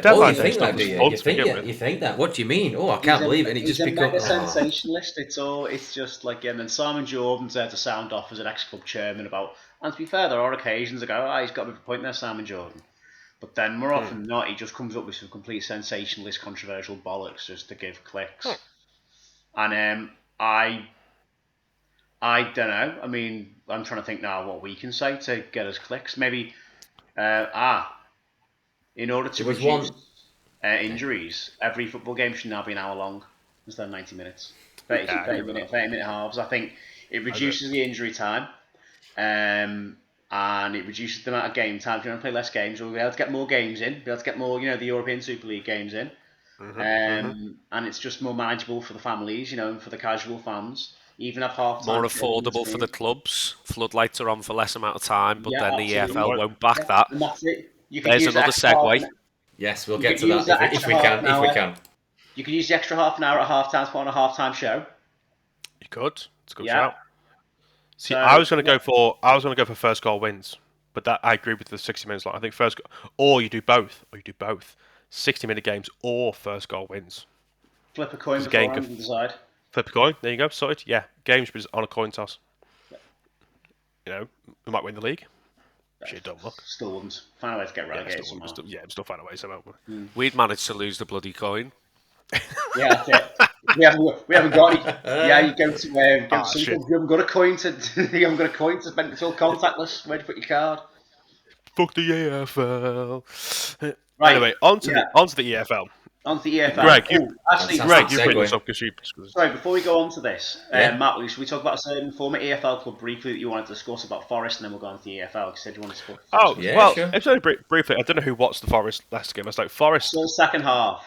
deadline you think that, do you? You think that? What do you mean? Oh, I can't believe it. And it just becomes a sensationalist. It's just like, and then Simon Jordan's there to sound off as an ex-club chairman about. And to be fair, there are occasions I go, he's got a point there, Simon Jordan. But then more often than not, he just comes up with some complete sensationalist, controversial bollocks just to give clicks. And I don't know. I mean, I'm trying to think now what we can say to get us clicks. Maybe, in order to reduce injuries, every football game should now be an hour long instead of 90 minutes. 30 minute halves. I think it reduces the injury time, and it reduces the amount of game time. If you want to play less games, we'll be able to get more games in, be able to get more, the European Super League games in. And it's just more manageable for the families, and for the casual fans. Even have half time. More affordable for the clubs. Floodlights are on for less amount of time, but then the absolutely. EFL won't back that. And that's it. You can There's use another segue. Yes, we'll get to that if we can. You can use the extra half an hour at half time to put on a half time show. You could. It's a good shout. See, So, I was going to go for first goal wins, but that I agree with the 60 minutes long. I think or you do both, 60-minute games or first goal wins. Flip a coin before and decide. Flip a coin. There you go. Sorted. Yeah, games is on a coin toss. We might win the league. Sheer dumb luck. Still wouldn't. Find a way to get relegated somehow. Still find a way somehow. We'd managed to lose the bloody coin. Yeah, that's it. We haven't got any. Yeah, you go to you haven't got a coin to you haven't got a coin to spend. It's all contactless. Where do you put your card? Fuck the EFL. Right. Anyway, on to the EFL. On to the EFL. Greg, you bring this up because you. Sorry, before we go on to this, Matt, should we talk about a certain former EFL club briefly that you wanted to discuss about Forest, and then we'll go on to the EFL because you said you wanted to. Sure. It's only briefly. I don't know who watched the Forest Leicester game. I was like, Forest. So second half.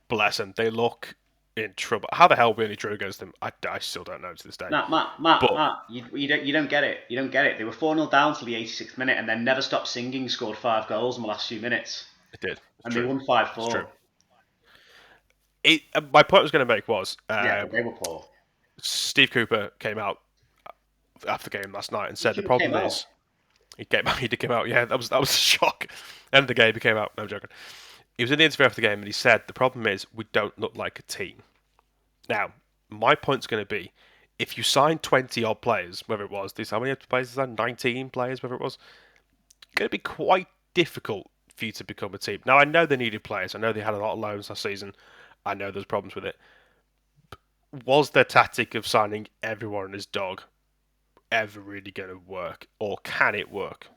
Bless them. They look in trouble. How the hell we only drew against them? I still don't know to this day. Matt, you don't get it. You don't get it. They were 4-0 down till the 86th minute, and then Never Stop Singing scored 5 goals in the last few minutes. It did. They won 5-4. My point I was going to make was they were poor. Steve Cooper came out after the game last night and said the problem is he did come out. Yeah, that was a shock. End of the game, he came out. No, I'm joking. He was in the interview after the game and he said the problem is we don't look like a team. Now, my point's going to be if you sign 20 odd players, whether it was how many players? 19 players, whether it was, it's going to be quite difficult for you to become a team. Now, I know they needed players. I know they had a lot of loans last season. I know there's problems with it. But was their tactic of signing everyone and his dog ever really going to work? Or can it work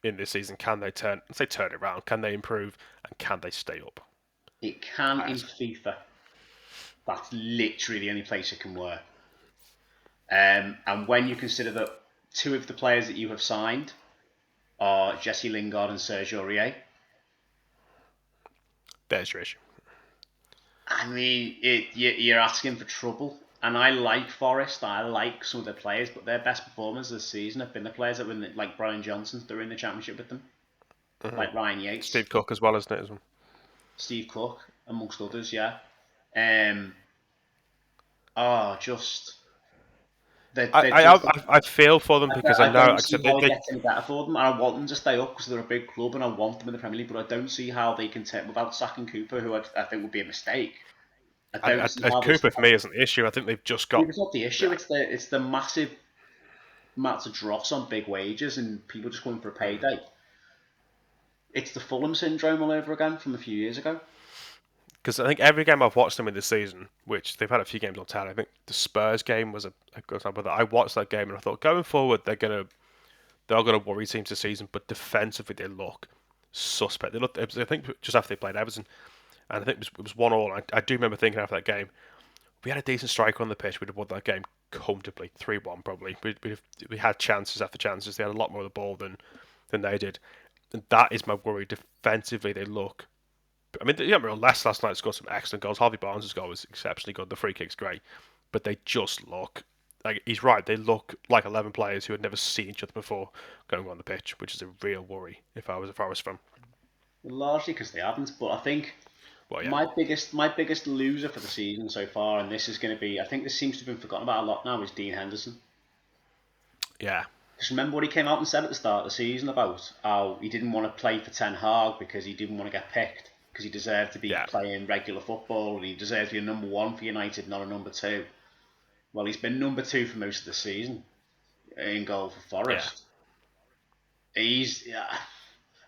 in this season? Can they turn it around? Can they improve? And can they stay up? It can in FIFA. That's literally the only place it can work. And when you consider that 2 of the players that you have signed are Jesse Lingard and Serge Aurier. There's your issue. I mean, you're asking for trouble. And I like Forest. I like some of their players, but their best performers this season have been the players that were like Brian Johnson. They're in the championship with them. Like Ryan Yates. Steve Cook as well, isn't it? Steve Cook, amongst others, yeah. I feel for them because I know I don't see how it gets any better for them, and I want them to stay up because they're a big club, and I want them in the Premier League. But I don't see how they can take without sacking Cooper, who I think would be a mistake. Cooper for me isn't the issue. I think they've just got. It's not the issue. It's the massive amounts of dross on big wages and people just going for a payday. It's the Fulham syndrome all over again from a few years ago. Because I think every game I've watched them in this season, which they've had a few games on tally, I think the Spurs game was a good example of that. I watched that game and I thought, going forward, they're going to worry teams this season, but defensively they look suspect. They look, I think, just after they played Everton, and I think it was 1-1. I do remember thinking after that game, we had a decent striker on the pitch. We'd have won that game comfortably, 3-1 probably. We had chances after chances. They had a lot more of the ball than they did. And that is my worry. Defensively, they look. I mean, Leicester last night scored some excellent goals. Harvey Barnes' goal was exceptionally good. The free kick's great. But they just look. Like, he's right. They look like 11 players who had never seen each other before going on the pitch, which is a real worry if I was a Forest fan. Largely because they haven't. But I think my biggest loser for the season so far, and this is going to be, I think this seems to have been forgotten about a lot now, is Dean Henderson. Yeah. Because remember what he came out and said at the start of the season about how he didn't want to play for Ten Hag because he didn't want to get picked, because he deserved to be playing regular football and he deserved to be a number 1 for United, not a number 2. Well, he's been number 2 for most of the season in goal for Forest. Yeah.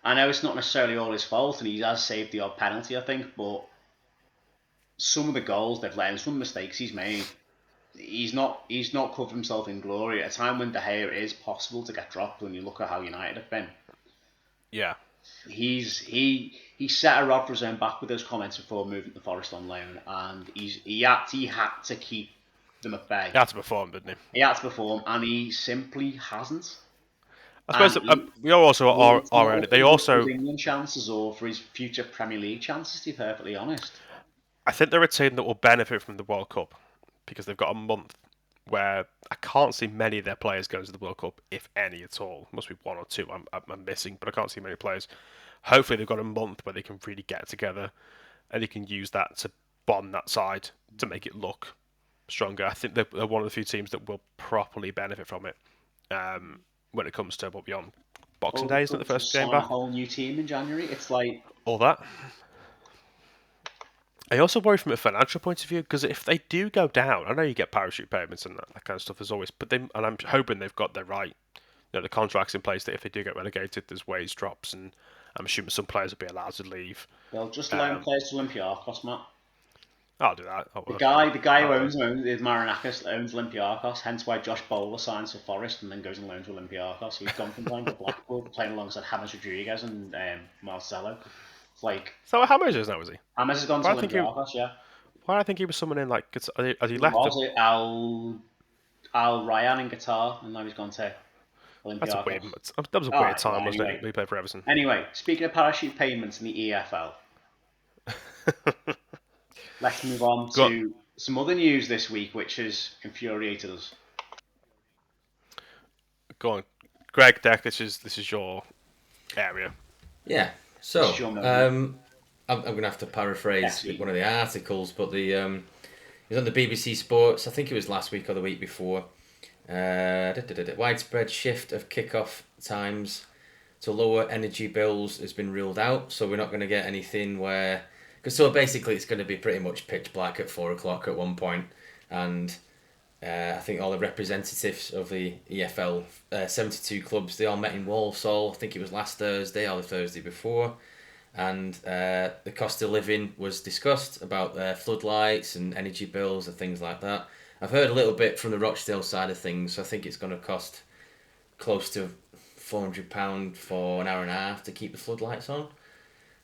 I know it's not necessarily all his fault, and he has saved the odd penalty, I think, but some of the goals they've let in, some mistakes he's made, he's not covered himself in glory at a time when De Gea is possible to get dropped. When you look at how United have been, Yeah. he set a rod for his own back with those comments before moving to Forest on loan, and he had to keep them at bay. He had to perform, didn't he? He had to perform, and he simply hasn't. I suppose we are also are around it. They also for his England chances or for his future Premier League chances, to be perfectly honest. I think they're a team that will benefit from the World Cup because they've got a month where I can't see many of their players going to the World Cup, if any at all. Must be one or two I'm missing, but I can't see many players. Hopefully they've got a month where they can really get together and they can use that to bond that side to make it look stronger. I think they're one of the few teams that will properly benefit from it when it comes to what we on Boxing Day, isn't it, the first game back? A whole new team in January. It's like all that. I also worry from a financial point of view because if they do go down, I know you get parachute payments and that kind of stuff as always, but and I'm hoping they've got their right, the contracts in place that if they do get relegated, there's wage drops, and I'm assuming some players will be allowed to leave. They'll just loan players to Olympiacos, Matt. I'll do that. The guy who owns Marinakis owns Olympiacos, hence why Josh Bowler signs for Forest and then goes and loans to Olympiacos. He's gone from playing for Blackpool to playing alongside James Rodriguez and Marcelo. It's like... So how much is now, is he? James has gone to Olympiacos, yeah. Why do I think he was someone in, like... Has he left? Al Ryan in Qatar, and now he's gone to Olympiacos. That was a weird time, wasn't it? He played for Everton. Anyway, speaking of parachute payments in the EFL... Let's move on to some other news this week, which has infuriated us. Go on, Greg. Deck. This is your area. Yeah. So I'm going to have to paraphrase one of the articles, but it was on the BBC Sports. I think it was last week or the week before. Widespread shift of kick-off times to lower energy bills has been ruled out, so we're not going to get anything where. So basically it's going to be pretty much pitch black at 4 o'clock at one point, and I think all the representatives of the EFL 72 clubs, they all met in Walsall. I think it was last Thursday or the Thursday before, and the cost of living was discussed about floodlights and energy bills and things like that. I've heard a little bit from the Rochdale side of things, so I think it's going to cost close to £400 for an hour and a half to keep the floodlights on.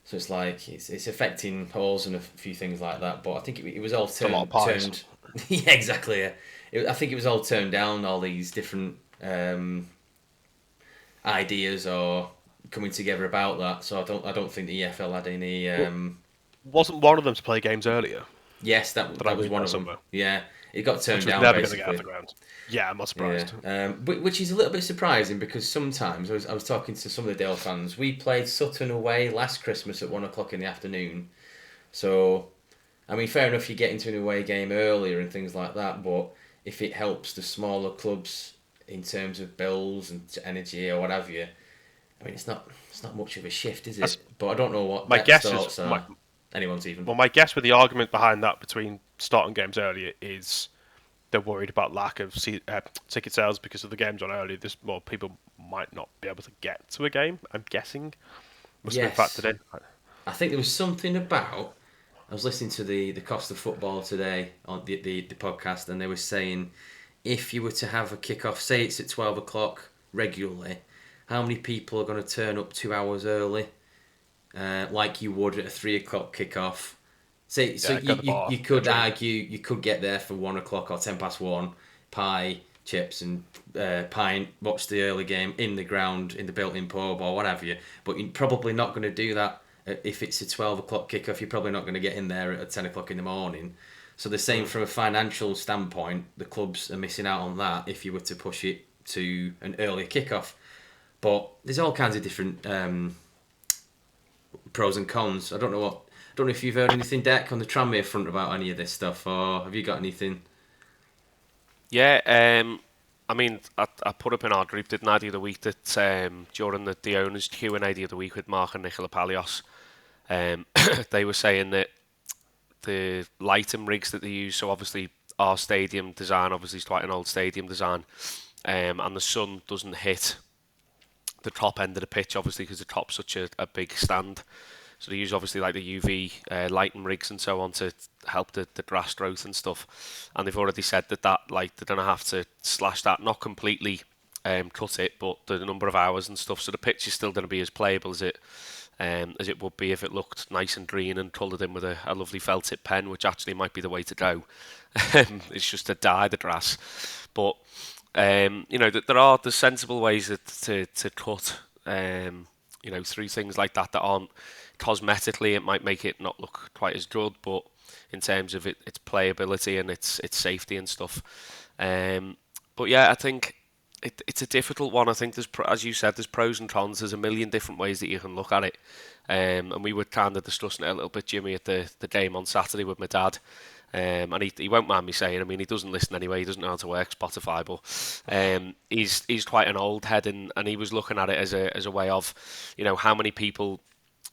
So it's like it's affecting halls and a few things like that. But I think it was all turned. Yeah, exactly. Yeah. I think it was all turned down. All these different ideas or coming together about that. So I don't think the EFL had any. Wasn't one of them to play games earlier? Yes, that was one of them. Yeah, it got turned down. Never going to get off the ground. Yeah, I'm not surprised. Yeah. Which is a little bit surprising because sometimes I was talking to some of the Dale fans. We played Sutton away last Christmas at 1 o'clock in the afternoon. So, I mean, fair enough, you get into an away game earlier and things like that. But if it helps the smaller clubs in terms of bills and energy or what have you, I mean, it's not much of a shift, is it? But I don't know what my guess is. Anyone's even. Well, my guess with the argument behind that between starting games earlier is they're worried about lack of ticket sales because of the games on early. There's more people might not be able to get to a game. I'm guessing must have been factored in. I think there was something about. I was listening to the cost of football today on the podcast, and they were saying if you were to have a kick-off, say it's at 12 o'clock regularly, how many people are going to turn up 2 hours early, like you would at a 3 o'clock kick-off? So you could argue you could get there for 1 o'clock or 10 past 1, pie, chips and pint, watch the early game in the ground, in the built-in pub or what have you, but you're probably not going to do that if it's a 12 o'clock kick-off. You're probably not going to get in there at 10 o'clock in the morning. So they're saying from a financial standpoint, the clubs are missing out on that if you were to push it to an earlier kick-off. But there's all kinds of different pros and cons. I don't know if you've heard anything, Deck, on the Tranmere front about any of this stuff, or have you got anything? Yeah, I mean, I put up in our group, didn't I, the other week, that during the owners' Q&A the other week with Mark and Nicola Palios, they were saying that the lighting rigs that they use, so obviously our stadium design, obviously is quite an old stadium design, and the sun doesn't hit the top end of the pitch, obviously, because the top's such a big stand. So they use obviously like the UV lighting rigs and so on to help the grass growth and stuff. And they've already said that like they're gonna have to slash that, not completely cut it, but the number of hours and stuff. So the pitch is still going to be as playable as it would be if it looked nice and green and coloured in with a lovely felt tip pen, which actually might be the way to go. It's just to dye the grass. But there's sensible ways to cut through things like that aren't cosmetically, it might make it not look quite as good, but in terms of its playability and its safety and stuff. But yeah, I think it's a difficult one. I think as you said, there's pros and cons. There's a million different ways that you can look at it. And we were kind of discussing it a little bit, Jimmy, at the game on Saturday with my dad. And he won't mind me saying, I mean, he doesn't listen anyway, he doesn't know how to work Spotify, but he's quite an old head, and he was looking at it as a way of, how many people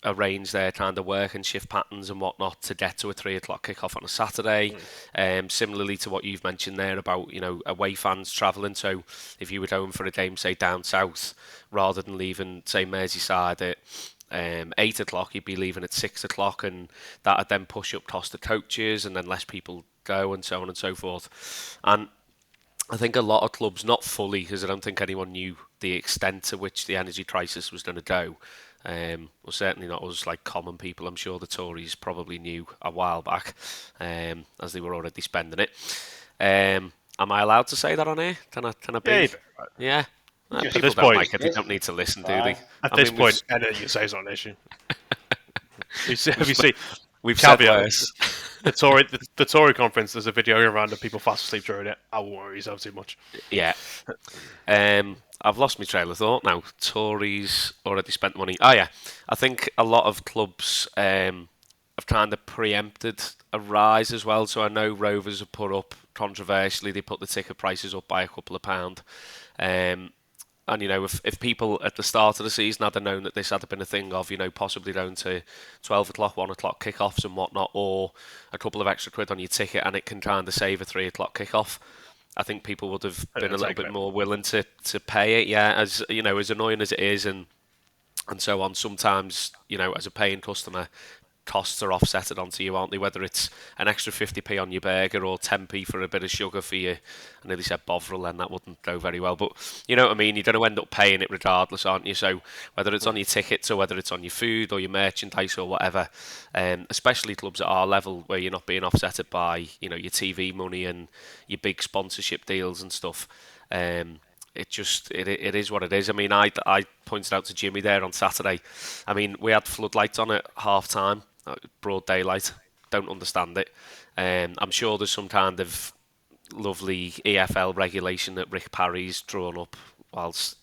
arrange their kind of work and shift patterns and whatnot to get to a 3 o'clock kickoff on a Saturday. Similarly to what you've mentioned there about, away fans travelling. So if you were going for a game, say, down south, rather than leaving, say, Merseyside at 8 o'clock, you'd be leaving at 6 o'clock, and that would then push up cost of coaches, and then less people go, and so on and so forth. And I think a lot of clubs, not fully, because I don't think anyone knew the extent to which the energy crisis was going to go. Well, certainly not us, like common people. I'm sure the Tories probably knew a while back, as they were already spending it. Am I allowed to say that on here? Can I be? Yeah. At People this don't point, like it. They don't need to listen, do they? At this point, anything you say is not an issue. You see, we've said caveat, worse. the Tory conference, there's a video around of people fast asleep during it. I won't worry yourself too much. Yeah. I've lost my trail of thought now. Tories already spent money. Oh yeah, I think a lot of clubs have kind of preempted a rise as well. So I know Rovers have put up, controversially, they put the ticket prices up by a couple of £. And if people at the start of the season had known that this had been a thing of possibly going to 12 o'clock, 1 o'clock kickoffs and whatnot, or a couple of extra quid on your ticket, and it can kind of save a 3 o'clock kickoff, I think people would have been a little bit more willing to pay it. Yeah, as as annoying as it is, and so on. Sometimes as a paying customer, costs are offsetted onto you, aren't they? Whether it's an extra 50p on your burger or 10p for a bit of sugar for you. I nearly said Bovril, then that wouldn't go very well, but you know what I mean. You're going to end up paying it regardless, aren't you? So whether it's on your tickets or whether it's on your food or your merchandise or whatever, especially clubs at our level where you're not being offsetted by your TV money and your big sponsorship deals and stuff. It is what it is. I mean, I pointed out to Jimmy there on Saturday. I mean, we had floodlights on at half time, broad daylight. Don't understand it. I'm sure there's some kind of lovely EFL regulation that Rick Parry's drawn up whilst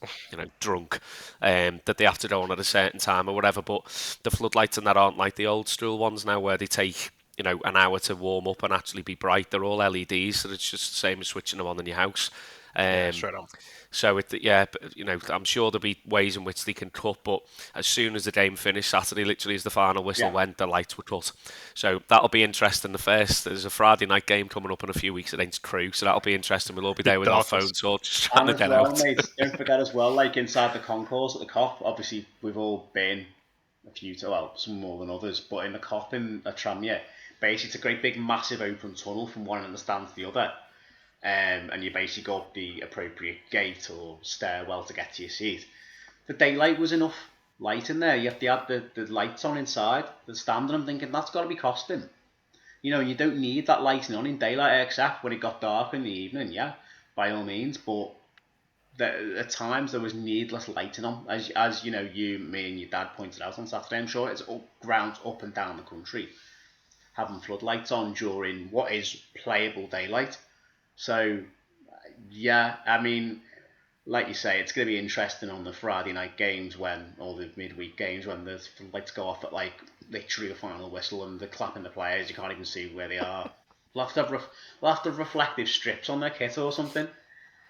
drunk, that they have to go on at a certain time or whatever. But the floodlights and that aren't like the old school ones now, where they take an hour to warm up and actually be bright. They're all LEDs, so it's just the same as switching them on in your house. Straight on. So I'm sure there'll be ways in which they can cut, but as soon as the game finished Saturday, literally as the final whistle went, the lights were cut. So that'll be interesting. There's a Friday night game coming up in a few weeks against Crewe, so that'll be interesting. We'll all be there with our phones, so just trying to get out. Mate, don't forget as well, like inside the concourse at the COP, obviously we've all been some more than others, but in the COP in a tram, basically it's a great big massive open tunnel from one end of the stand to the other. And you basically go up the appropriate gate or stairwell to get to your seat. The daylight was enough light in there. You have to have the lights on inside the stand, and I'm thinking that's got to be costing. You don't need that lighting on in daylight, except when it got dark in the evening, by all means. But at times there was needless lighting on, as me and your dad pointed out on Saturday. I'm sure it's all grounds up and down the country having floodlights on during what is playable daylight. So, I mean, like you say, it's going to be interesting on the Friday night games or the midweek games when the lights go off at like literally the final whistle and they're clapping the players. You can't even see where they are. They'll have to have reflective strips on their kit or something.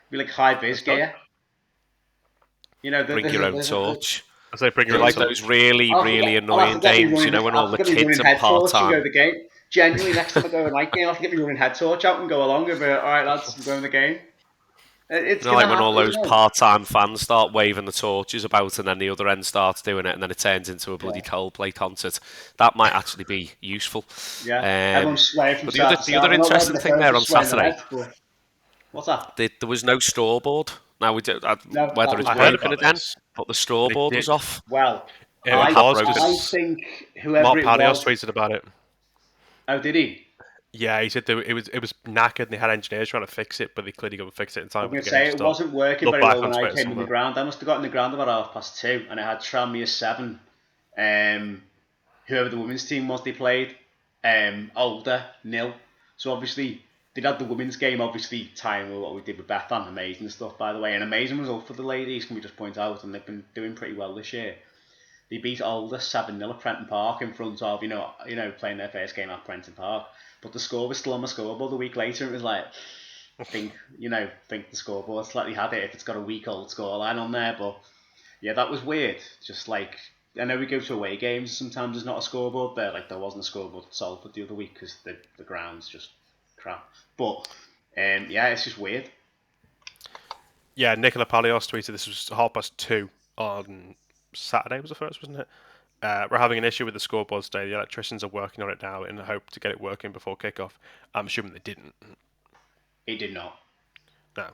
Be like high-vis gear. Bring your own torch. I say bring your own like torch. Those really annoying games, when all the kids are part-time. Genuinely, next time I go to a night game, I'll have to get my running head torch out and go along and be like, all right, lads, I'm going to the game. It's You know, gonna like when all happen, those isn't it? part-time fans start waving the torches about, and then the other end starts doing it, and then it turns into a bloody Yeah. Coldplay concert. That might actually be useful. Yeah. Um, Everyone's swaying from but side to the side. other I'm not waving interesting the thing phone, there just on swaying the Saturday, legs. But what's that? there was no scoreboard. Now No, that whether was it's I heard weird. working about again, this. but the But it scoreboard was did. off. Well, It Pat was broke I it. because think whoever Mark it Palios was. tweeted about it. Oh, did he? Yeah, he said that it was knackered and they had engineers trying to fix it, but they clearly couldn't fix it in I time was for going the to game say to it start. wasn't working Look very back well on when I Twitter came in the somewhere. ground. I must have got in the ground about 2:30, and I had Tranmere 7. Whoever the women's team was they played, older, nil. So obviously they'd had the women's game, obviously tying with what we did with Bethan. Amazing stuff, by the way. An amazing result for the ladies, can we just point out, and they've been doing pretty well this year. They beat Alder 7-0 at Prenton Park in front of, playing their first game at Prenton Park. But the score was still on the scoreboard a week later. It was like, think the scoreboard slightly had it if it's got a week old scoreline on there. But yeah, that was weird. Just like, I know we go to away games, sometimes there's not a scoreboard there. Like, there wasn't a scoreboard at Salford the other week because the ground's just crap. But yeah, it's just weird. Yeah, Nicola Palios tweeted this was 2:30 on Saturday was the first, wasn't it? We're having an issue with the scoreboard today. The electricians are working on it now in the hope to get it working before kickoff. I'm assuming they didn't. It did not. No.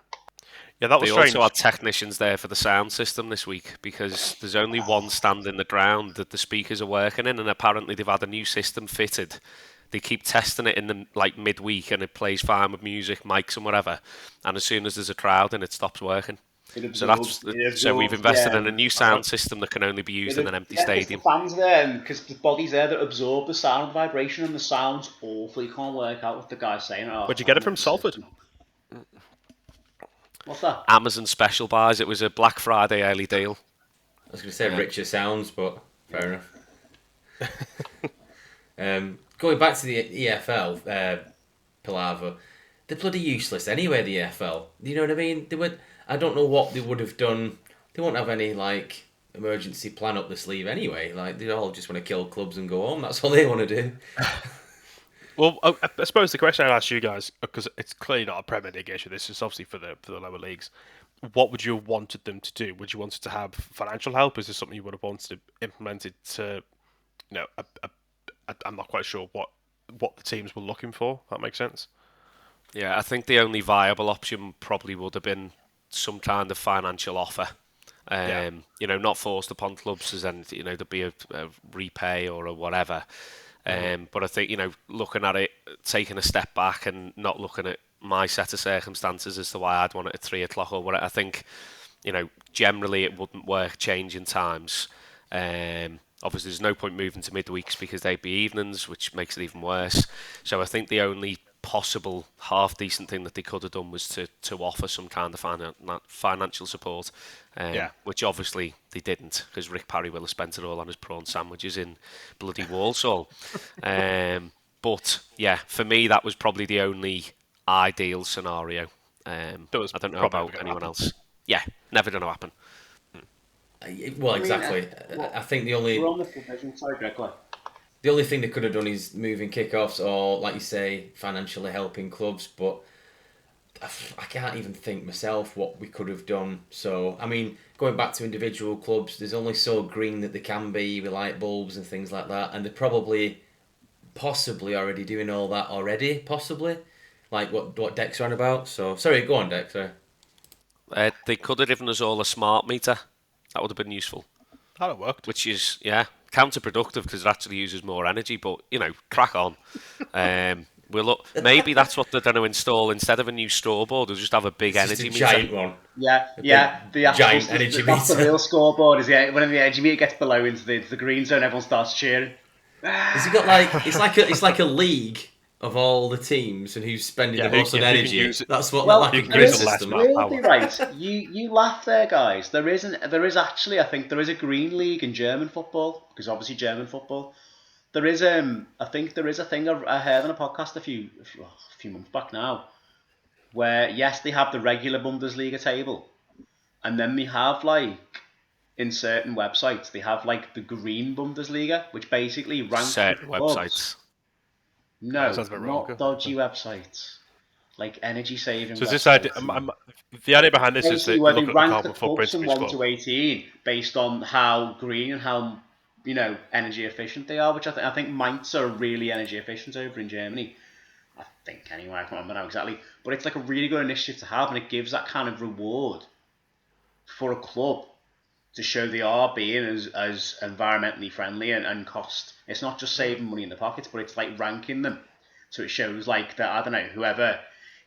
Yeah, that was They strange. also had technicians there for the sound system this week because there's only one stand in the ground that the speakers are working in, and apparently they've had a new system fitted. They keep testing it in the midweek, and it plays fine with music, mics, and whatever. And as soon as there's a crowd, and it stops working. So we've invested in a new sound system that can only be used in an empty stadium. The fans there, because the body's there that absorb the sound vibration, and the sound's awful. You can't work out what the guy's saying. Where'd you get it from, Salford? What's that? Amazon special buys. It was a Black Friday early deal. I was going to say richer sounds, but fair enough. Going back to the EFL, palaver, they're bloody useless anyway, the EFL. You know what I mean? I don't know what they would have done. They won't have any, emergency plan up the sleeve anyway. They all just want to kill clubs and go home. That's all they want to do. Well, I suppose the question I'd ask you guys, because it's clearly not a Premier League issue, this is obviously for the lower leagues. What would you have wanted them to do? Would you wanted to have financial help? Is this something you would have wanted implemented to, I'm not quite sure what the teams were looking for. If that makes sense. Yeah, I think the only viable option probably would have been some kind of financial offer. Not forced upon clubs as in, there'd be a repay or a whatever. But I think, looking at it, taking a step back and not looking at my set of circumstances as to why I'd want it at 3 o'clock or whatever, I think, generally it wouldn't work changing times. Obviously, there's no point moving to midweeks because they'd be evenings, which makes it even worse. So I think the only possible half-decent thing that they could have done was to offer some kind of financial support, which obviously they didn't, because Rick Parry will have spent it all on his prawn sandwiches in bloody Walsall. But yeah, for me that was probably the only ideal scenario. I don't know about anyone else. Yeah, never going to happen. Well, exactly. I think the only... We're on the provision. Sorry, Greg. The only thing they could have done is moving kickoffs or, like you say, financially helping clubs, but I can't even think myself what we could have done. So, I mean, going back to individual clubs, there's only so green that they can be with light bulbs and things like that, and they're possibly already doing all that already, possibly, like what Dex ran about. So, sorry, go on, Dex. Sorry. They could have given us all a smart meter. That would have been useful. That would have worked. Which is, counterproductive because it actually uses more energy, but crack on. Maybe that's what they're going to install instead of a new scoreboard. They'll just have a big energy meter. Giant one. Yeah. The giant energy meter. That's the real scoreboard. Is when the energy meter gets below into the green zone, everyone starts cheering. Has it got it's like a league of all the teams and who's spending the most on energy. That's what you can use the system. Weirdly, right? You laugh there, guys. There is actually, I think there is a green league in German football, because obviously German football. There is I think there is a thing I heard on a podcast a few months back now, where yes, they have the regular Bundesliga table, and then they have in certain websites they have the green Bundesliga, which basically ranks certain websites. No, not dodgy websites. Like energy saving. So is this The idea behind this is that Basically, you where they look at the rank the carbon footprint clubs of from each 1 club. to 18 based on how green and how energy efficient they are, which I think Mainz are really energy efficient over in Germany. I think anyway, I can't remember now exactly. But it's like a really good initiative to have, and it gives that kind of reward for a club to show they are being as environmentally friendly and cost. It's not just saving money in the pockets, but it's like ranking them. So it shows like that, I don't know, whoever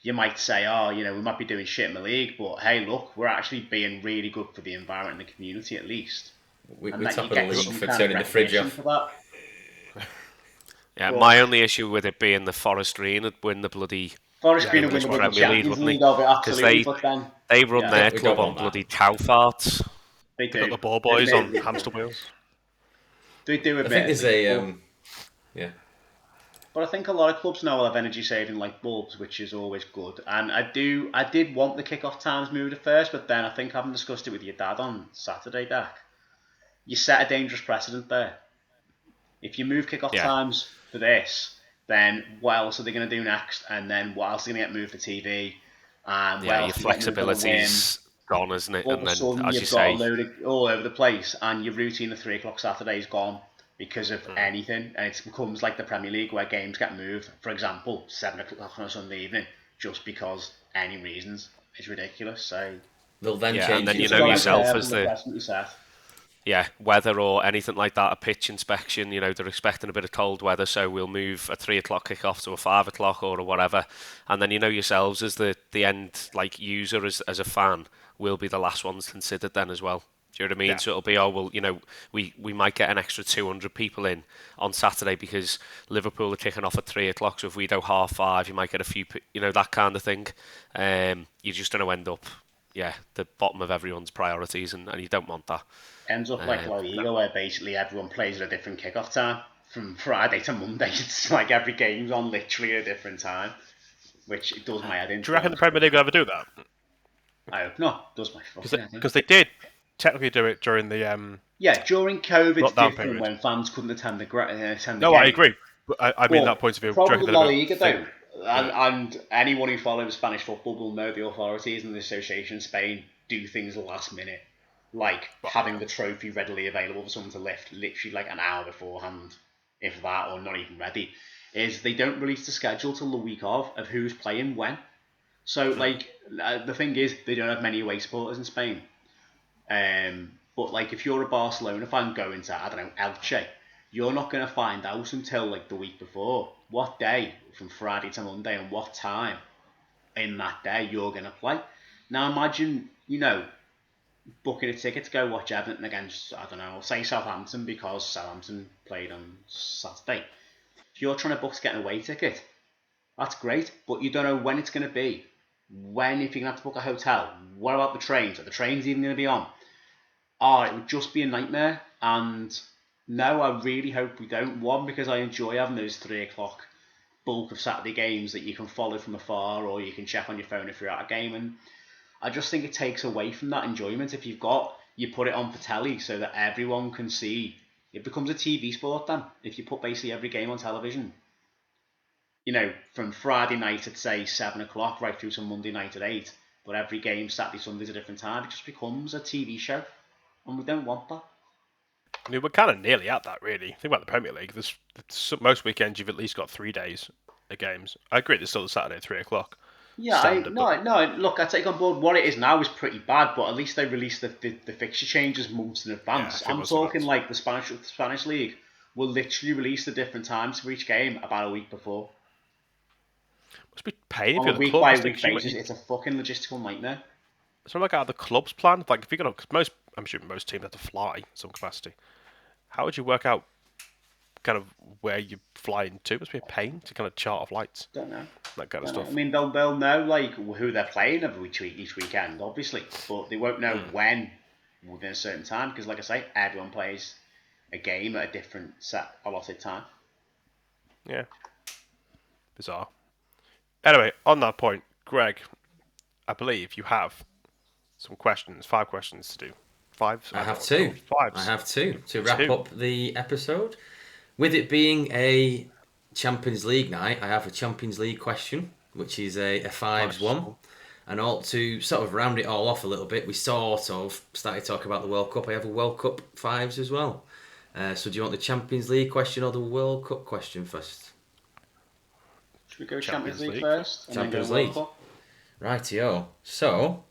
you might say, oh, we might be doing shit in the league, but hey, look, we're actually being really good for the environment and the community at least. We're And that top you of the get league some for kind of turning the fridge recognition off. for that. Yeah, But my only issue with it being the Forest Green would win the bloody Forest Green will win English the bloody Premier League, Champions wouldn't League he? of it, Because absolutely, but then they run their we club don't on want that. bloody cow farts. they They got do. the ball boys on Admittedly, hamster wheels. They do I think there's admittedly, yeah. but I think a lot of clubs now will have energy saving like bulbs, which is always good. And I did want the kick-off times moved at first, but then I think having discussed it with your dad on Saturday, Dak, you set a dangerous precedent there. If you move kick-off Yeah. times for this, then what else are they going to do next? And then what else are they going to get moved for TV? And what Yeah, your else are they get moved on a whim? flexibility's gone, isn't it? All And of a then, sudden, as you you've got a say, load of all over the place, and your routine of 3 o'clock Saturday is gone because of anything, and it becomes like the Premier League where games get moved. For example, 7 o'clock on a Sunday evening, just because any reasons. It's ridiculous. So They'll then Yeah, change and then it you to know weather. yourself care as from the the precedent you set. weather or anything like that, a pitch inspection, they're expecting a bit of cold weather, so we'll move a 3 o'clock kick-off to a 5 o'clock or whatever. And then yourselves as the end user, as a fan, will be the last ones considered then as well. Do you know what I mean? Yeah. So it'll be, we might get an extra 200 people in on Saturday because Liverpool are kicking off at 3 o'clock. So if we do 5:30, you might get a few, that kind of thing. You're just going to end up, the bottom of everyone's priorities, and you don't want that. Ends up like La Liga, where basically everyone plays at a different kick-off time. From Friday to Monday, it's like every game's on literally a different time, which it does my head in. Do you reckon the Premier League will ever do that? I hope not. Does my fucking head in. Because they did technically do it during the Yeah, during COVID, it's lockdown different period. when fans couldn't attend the No, game. I agree. But I mean that point of view. Do you Problem reckon with La they'll Liga, ever though, and anyone who follows Spanish football will know the authorities and the association in Spain do things last minute, like having the trophy readily available for someone to lift literally like an hour beforehand, if that, or not even ready. Is they don't release the schedule till the week of who's playing when. So the thing is, they don't have many away supporters in Spain. But like if you're a Barcelona fan going to, I don't know, Elche, you're not going to find out until like the week before what day from Friday to Monday and what time in that day you're going to play. Now imagine, booking a ticket to go watch Everton against, I don't know, say Southampton because Southampton played on Saturday. If you're trying to book to get an away ticket, that's great, but you don't know when it's going to be. When, if you're going to have to book a hotel, what about the trains? Are the trains even going to be on? It would just be a nightmare. And no, I really hope we don't. One, because I enjoy having those 3 o'clock bulk of Saturday games that you can follow from afar or you can check on your phone if you're at a game. And I just think it takes away from that enjoyment. If you put it on for telly so that everyone can see. It becomes a TV sport then. If you put basically every game on television. From Friday night at say 7 o'clock right through to Monday night at 8. But every game, Saturday, Sunday's a different time. It just becomes a TV show. And we don't want that. I mean, we're kind of nearly at that, really. Think about the Premier League. Most weekends you've at least got 3 days of games. I agree, there's still the Saturday at 3 o'clock. Yeah, look, I take on board what it is now is pretty bad, but at least they release the fixture changes months in advance. Yeah, I'm talking like the Spanish League will literally release the different times for each game about a week before. Must be paying On if a you're the club. week-by-week basis, it's a fucking logistical nightmare. It's not like how the club's plan. Like if you're gonna, cause I'm sure most teams have to fly in some capacity. How would you work out kind of where you're flying to? It must be a pain to kind of chart flights. Don't know. That kind of stuff. I mean, they'll know like who they're playing each weekend, obviously, but they won't know when within a certain time because, like I say, everyone plays a game at a different set allotted time. Yeah. Bizarre. Anyway, on that point, Greg, I believe you have some questions, 5 questions to do. 5? I have 2. 5. I have 2 to wrap up the episode. With it being a Champions League night, I have a Champions League question, which is a 5s one. And all to sort of round it all off a little bit, we sort of started talking about the World Cup. I have a World Cup 5s as well. So do you want the Champions League question or the World Cup question first? Should we go Champions League first? And Champions then go League. World Cup? Rightio. So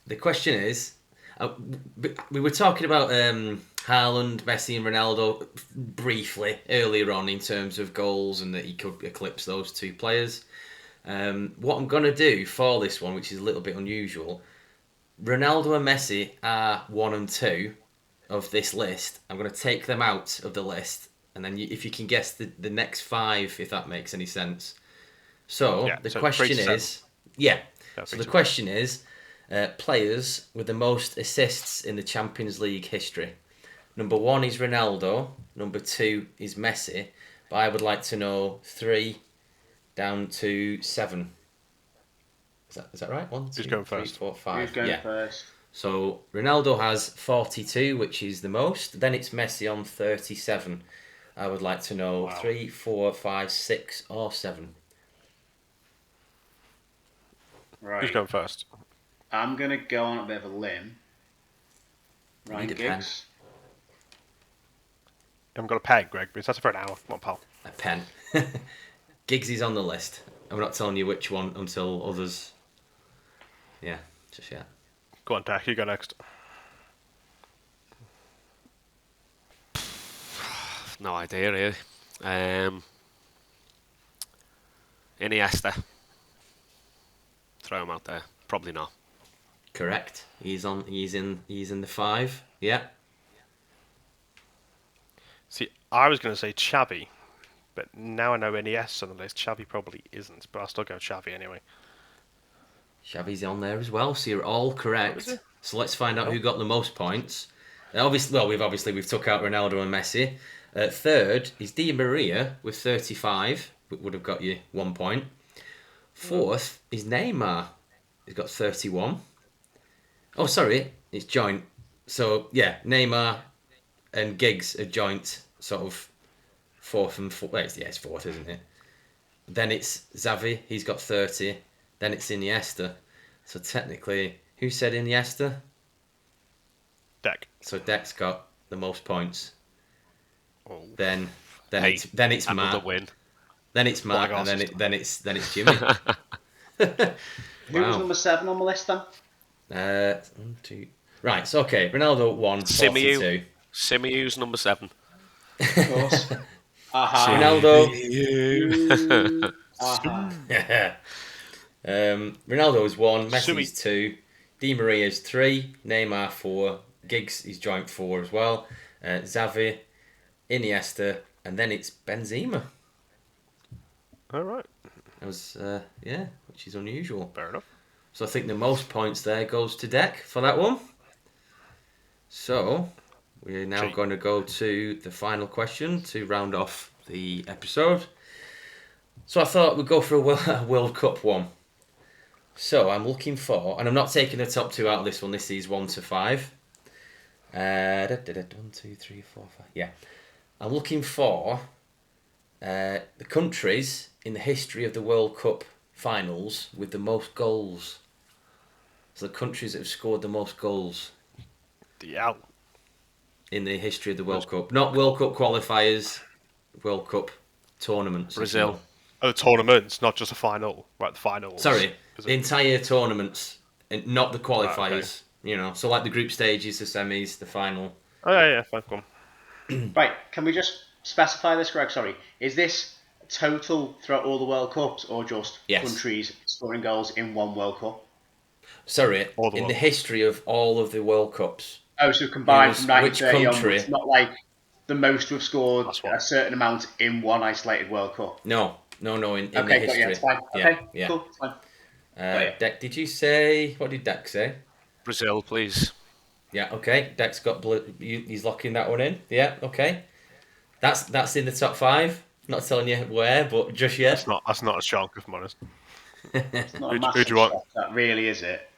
the question is, we were talking about Haaland, Messi and Ronaldo briefly earlier on in terms of goals and that he could eclipse those two players. What I'm going to do for this one, which is a little bit unusual, Ronaldo and Messi are 1 and 2 of this list. I'm going to take them out of the list, and then if you can guess the next 5, if that makes any sense. So the question is, the question is, players with the most assists in the Champions League history. Number 1 is Ronaldo. Number 2 is Messi. But I would like to know 3 down to 7. Is that right? 1, 2, Who's going 3, first? 4, 5. Who's going first? So Ronaldo has 42, which is the most. Then it's Messi on 37. I would like to know 3, 4, 5, 6, or 7. Right. Who's going first? I'm going to go on a bit of a limb. Ryan Need a pen. Giggs. I haven't got a pen, Greg, but that's for an hour. Come on, pal. A pen. Giggs is on the list. I'm not telling you which one until others. Yeah, just yet. Go on, Dak. You go next. No idea, really. Iniesta. Throw him out there. Probably not. Correct. He's in the 5. Yeah. See, I was going to say Xavi, but now I know Iniesta on the list. Xavi probably isn't, but I'll still go Xavi anyway. Xavi's on there as well, so you're all correct. So let's find out who got the most points. We've took out Ronaldo and Messi. Third is Di Maria with 35, which would have got you 1 point. Fourth is Neymar. He's got 31. Oh, sorry, it's joint. So yeah, Neymar and Giggs are joint, sort of fourth and fourth. Well, it's fourth, isn't it? Then it's Xavi. He's got 30. Then it's Iniesta. So technically, who said Iniesta? Dak. So Dek's got the most points. Oh. Then Hey, it's Matt. another win. Then it's Matt, and then it's Jimmy. Who was number 7 on the list then? 1, 2. Right. So okay, Ronaldo 1, 42. Simiu's number 7. Of course. Aha. Ronaldo. Aha. Ronaldo is 1, Messi's Sumi. 2, Di Maria's 3, Neymar 4, Giggs is joint 4 as well, Xavi, Iniesta, and then it's Benzema. All right. That was which is unusual. Fair enough. So I think the most points there goes to Dek for that one. So we're now going to go to the final question to round off the episode. So I thought we'd go for a World Cup one. So I'm looking for, and I'm not taking the top 2 out of this one. This is 1 to 5. 1, 2, 3, 4, 5. Yeah, I'm looking for the countries in the history of the World Cup finals with the most goals. So the countries that have scored the most goals in the history of the World Cup. Not World Cup qualifiers, World Cup tournaments. Brazil. Oh, tournaments, not just a final. Right, the finals. Sorry, the entire tournaments, and not the qualifiers. Right, okay. You know, so like the group stages, the semis, the final. Oh, yeah, fine, go on. Right, can we just specify this, Greg? Sorry. Is this total throughout all the World Cups or just countries scoring goals in one World Cup? Sorry, in the history of all of the World Cups. Oh, so combined from 1930 country? onwards, not like the most to have scored a certain amount in one isolated World Cup. No, in the Okay, history. yeah, it's fine. Okay, yeah. cool, it's fine. Dek, did you say, what did Dek say? Brazil, please. Yeah, okay. Dek's got he's locking that one in. Yeah, okay. That's in the top 5. Not telling you where, but just yet. That's not a shock, if I'm honest. It's not a Who massive do you want? shock, that really is it.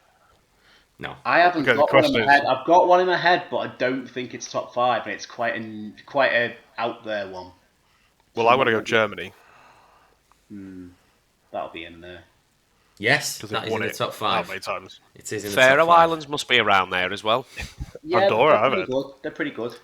No. I haven't Okay, got one in the my question head. I've got one in my head, but I don't think it's top 5, and it's quite a out there one. Well, I want to go Germany. That'll be in there. Yes, because that they've is won in the it top how 5. many times? It is in the Faroe top 5. Islands must be around there as well. Yeah, Andorra, they're pretty I bet. good. They're pretty good.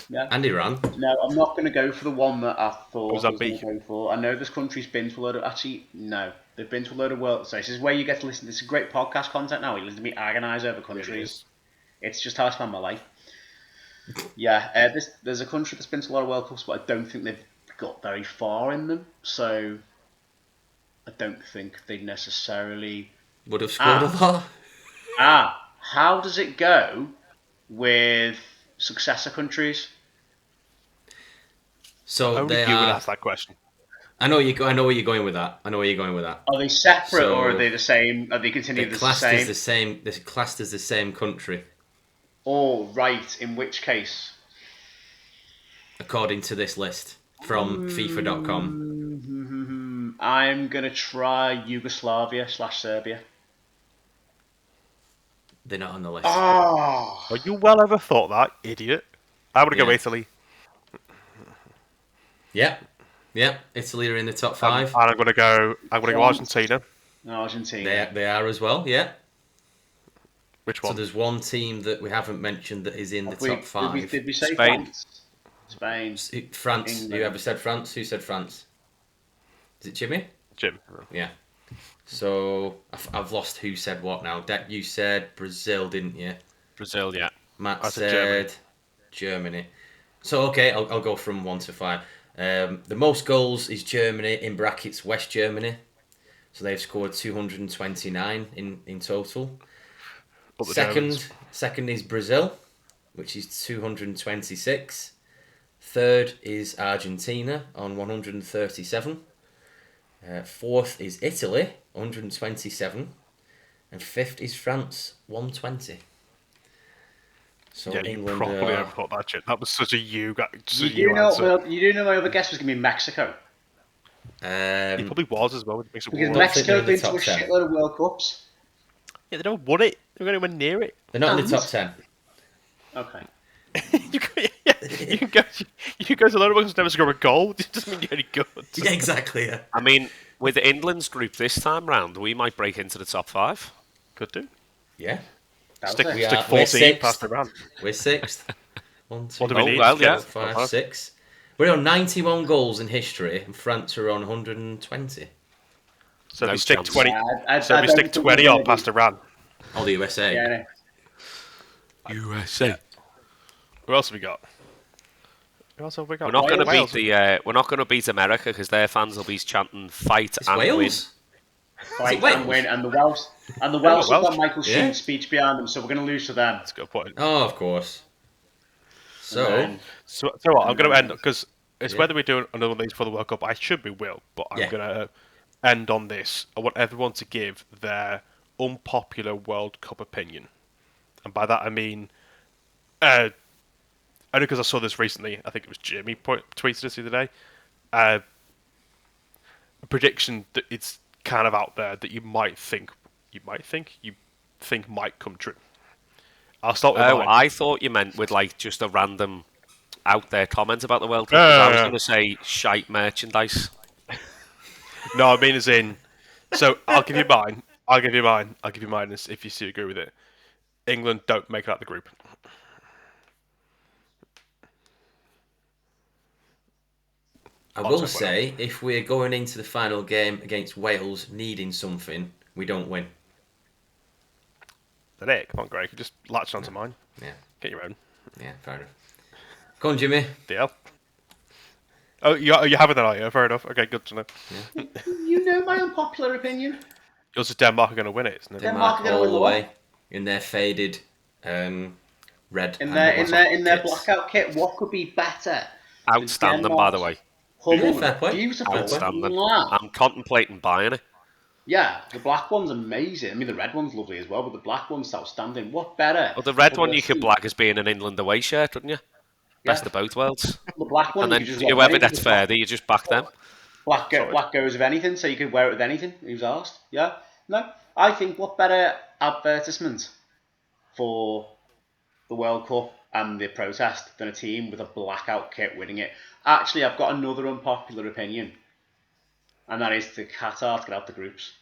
Yeah. And Iran. No, I'm not going to go for the one that I Was thought I that was going B? to go for. I know this country's been to a load of... Actually, no. They've been to a load of world... So this is where you get to listen. This is great podcast content now. You listen to me agonise over Really countries. is. It's just how I spend my life. Yeah, there's a country that's been to a lot of World Cups, but I don't think they've got very far in them. So I don't think they necessarily... Would have scored a lot. How does it go with successor countries? So Only they you would are. ask that question. I know where you're going with that. Are they separate So or are they the same? Are they They're continued the classed as same? the same. They're classed as the same country, Oh, right. In which case, according to this list from FIFA.com. I'm gonna try Yugoslavia/Serbia. They're not on the list. Oh, Well, you well ever thought that, idiot? I would go Yeah. Italy. Yep. Italy are in the top And 5. I'm gonna go France. Argentina. Argentina. They are as well. Yeah. Which So one? there's one team that we haven't mentioned that is in the top 5. Did we say Spain. France? Spain. France. England. Whoever said France? Who said France? Is it Jimmy? Jim. Yeah. So I've lost who said what now. You said Brazil, didn't you? Brazil, yeah. Matt I said said Germany. So okay, I'll go from 1 to 5. The most goals is Germany, in brackets West Germany. So they've scored 229 in total. Up the Germans. Second is Brazil, which is 226. Third is Argentina on 137. Fourth is Italy, 127. And fifth is France, 120. So Yeah, you England properly are... overthought that shit. That was such a you You do know. answer. Well, you do know my other guess was gonna be Mexico He probably was as well. Which makes it because worse. Mexico's they're in been the to a top 10. shitload of World Cups. Yeah, they never won it. They weren't anywhere near it. They're not in the And- top 10. Okay. you can go. You can go to a lot of ones never score a goal. It doesn't mean you're any good. Yeah, exactly. Yeah. I mean, with England's group this time round, we might break into the top 5. Could do. Yeah. Stick it. We are- 14 we're past sixth. the run. We're 6th. 1, 2, What do we need? well, to get yeah. to the 5, top 6. We're on 91 goals in history, and France are on 120. So No we stick chance. 20. I So we don't stick think 20 we're on gonna past the run. Oh, the USA. Yeah, no. USA. Who else have we got? Who else have we got? We're not going to beat Wales. we're not going to beat America because their fans will be chanting "fight It's and Wales. Fight Wales? and win, and the Welsh have got Welsh. Michael Yeah. Sheen's speech behind them, so we're going to lose to them. That's a good point. Oh, of course. So, And then- So what? I'm going to end because it's Yeah. whether we do another one of these for the World Cup. I should be will, but I'm Yeah. going to end on this. I want everyone to give their unpopular World Cup opinion, and by that I mean, only because I saw this recently. I think it was Jimmy tweeted this the other day. A prediction that it's kind of out there that you think might come true. I'll start with Oh, mine. I thought you meant with like just a random out there comment about the World Cup. 'Cause I was no. going to say shite merchandise. No, I mean as in. So I'll give you mine. I'll give you mine if you agree with it. England don't make it out of the group. I will say, if we're going into the final game against Wales needing something, we don't win. That it? Come on, Greg. You just latched onto mine. Yeah, Get your own. yeah, fair enough. Go on, Jimmy. Deal. Oh, you have it then, are you? Fair enough. Okay, good to know. You know my unpopular opinion. Yours is Denmark are going to win it, isn't it? Denmark are gonna all win the the way in their faded red. In and their kits. blackout kit, what could be better? Outstanding, by the way. Humble, Yeah, fair play. beautiful. Outstanding. Mwah. I'm contemplating buying it. Yeah, the black one's amazing. I mean, the red one's lovely as well, but the black one's outstanding. What better? Well, the red one you publicity? could black as being an England away shirt, wouldn't you? Best of both worlds. The black one, And then you could just wear whoever anything. gets further, you just back them. Black goes with anything, so you could wear it with anything. Who's asked? Yeah. No, I think what better advertisement for the World Cup and the protest than a team with a blackout kit winning it. Actually, I've got another unpopular opinion, and that is to Qatar to get out the groups.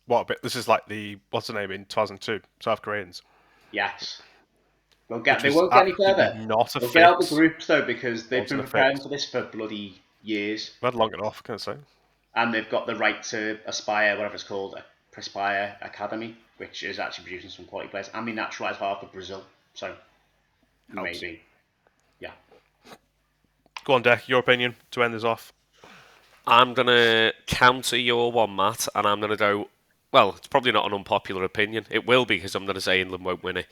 what a bit. This is like what's the name in 2002, South Koreans. Yes. They won't Which get was any further. absolutely not a They'll get out the fix. groups though because they've been Wasn't a preparing fix. for this for bloody years, We've had long enough, can I say? and they've got the right to aspire, whatever it's called, a Perspire Academy, which is actually producing some quality players, and we naturalised half of Brazil, so Helps. maybe, yeah. Go on, Deck. Your opinion to end this off. I'm going to counter your one, Matt, and I'm going to go... Well, it's probably not an unpopular opinion. It will be, because I'm going to say England won't win it.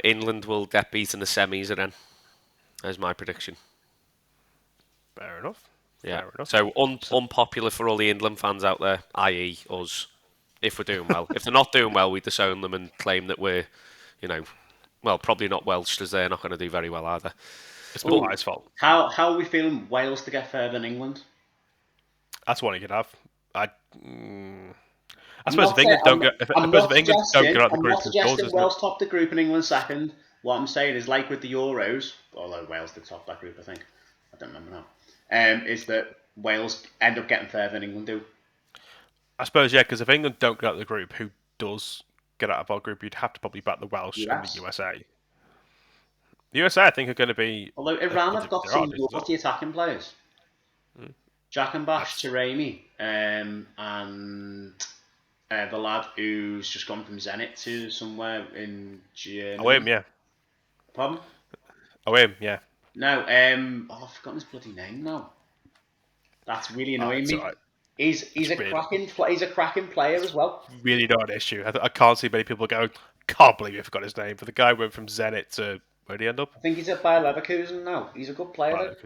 England will get beat in the semis again. That's my prediction. Fair enough. Yeah. Fair enough. So unpopular for all the England fans out there, i.e. us, if we're doing well. If they're not doing well, we disown them and claim that we're, well, probably not Welsh, as they're not going to do very well either. It's not my fault. How are we feeling Wales to get further than England? That's one you could have. I suppose if England don't get out the group, I'm not suggesting Wales top the group and England second. What I'm saying is, like with the Euros, although Wales did top that group, I think. I don't remember now. Is that Wales end up getting further than England do? I suppose, yeah, because if England don't get out of the group, who does get out of our group? You'd have to probably back the Welsh and the USA. The USA, I think, are going to be... Although Iran have got some naughty attacking players. Jakenbash, Taremi, and the lad who's just gone from Zenit to somewhere in Germany. Oh, him, yeah. Pardon? Oh, him, yeah. No, I've forgotten his bloody name now. That's really annoying me. Right. He's a cracking player as well. Really not an issue. I can't see many people going, can't believe you forgot his name. For the guy who went from Zenit to... Where did he end up? I think he's at Bayer Leverkusen now. He's a good player.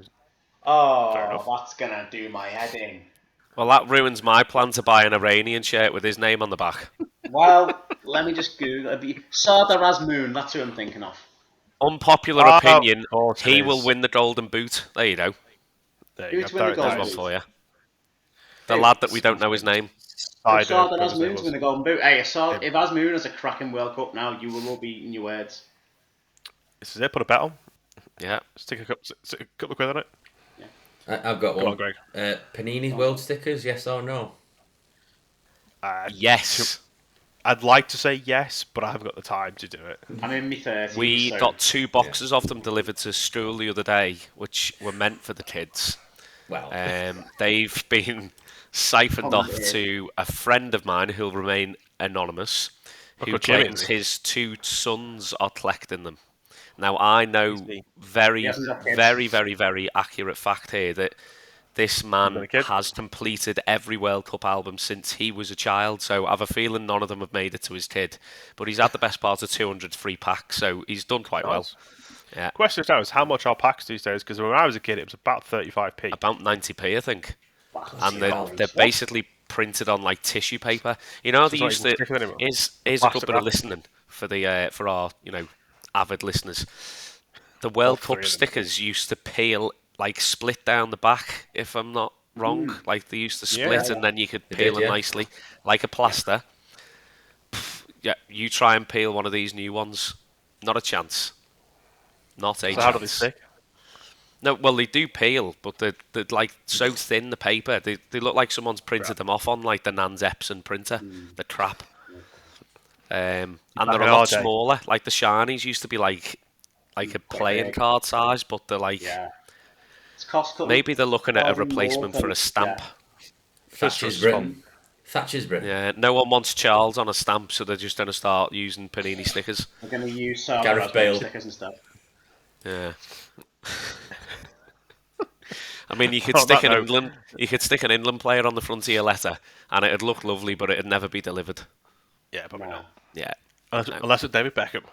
Oh, that's going to do my head in. Well, that ruins my plan to buy an Iranian shirt with his name on the back. Well, let me just Google. Sardar Azmoun, that's who I'm thinking of. Unpopular opinion, he will win the Golden Boot. There you go. Who's win the Golden Boot? One for you. The lad that we don't know his name. Sardar Azmoun's win the Golden Boot. Hey, if Azmoun has a cracking World Cup now, you will all be eating your words. This is it. Put a bet on. Yeah. Stick a couple of quid on it. I've got one. Go on, Greg. Panini World stickers, yes or no? Yes. I'd like to say yes, but I haven't got the time to do it. I'm in my 30s. We got 2 boxes of them delivered to school the other day, which were meant for the kids. Wow. They've been siphoned off to a friend of mine who'll remain anonymous, who claims his 2 sons are collecting them. Now, I know very, very, very, very accurate fact here that this man has completed every World Cup album since he was a child, so I have a feeling none of them have made it to his kid. But he's had the best part of 200 free packs, so he's done quite well. Yeah. Question now is, how much are packs these days? Because when I was a kid, it was about 35p. About 90p, I think. And they're basically printed on like tissue paper. You know, they used to... Here's a good bit of listening for our avid listeners. The World Cup stickers used to peel, like split down the back, if I'm not wrong. Like they used to split and then you could peel them nicely, like a plaster. Yeah, you try and peel one of these new ones. Not a chance. Not a chance. How do they stick? No, well, they do peel, but they're like so thin, the paper. They look like someone's printed them off on like the Nans Epson printer. The crap. And they're a lot smaller. Like the shinies used to be like a playing card size, but they're like... Yeah. It's cost maybe they're looking at a replacement for a stamp. Thatcher's Britain. Yeah, no one wants Charles on a stamp, so they're just going to start using Panini stickers. They're going to use Gareth Bale stickers and stuff. Yeah. I mean, you could stick an England player on the front of your letter, and it'd look lovely, but it'd never be delivered. Yeah, probably not. Yeah. Unless it's David Beckham.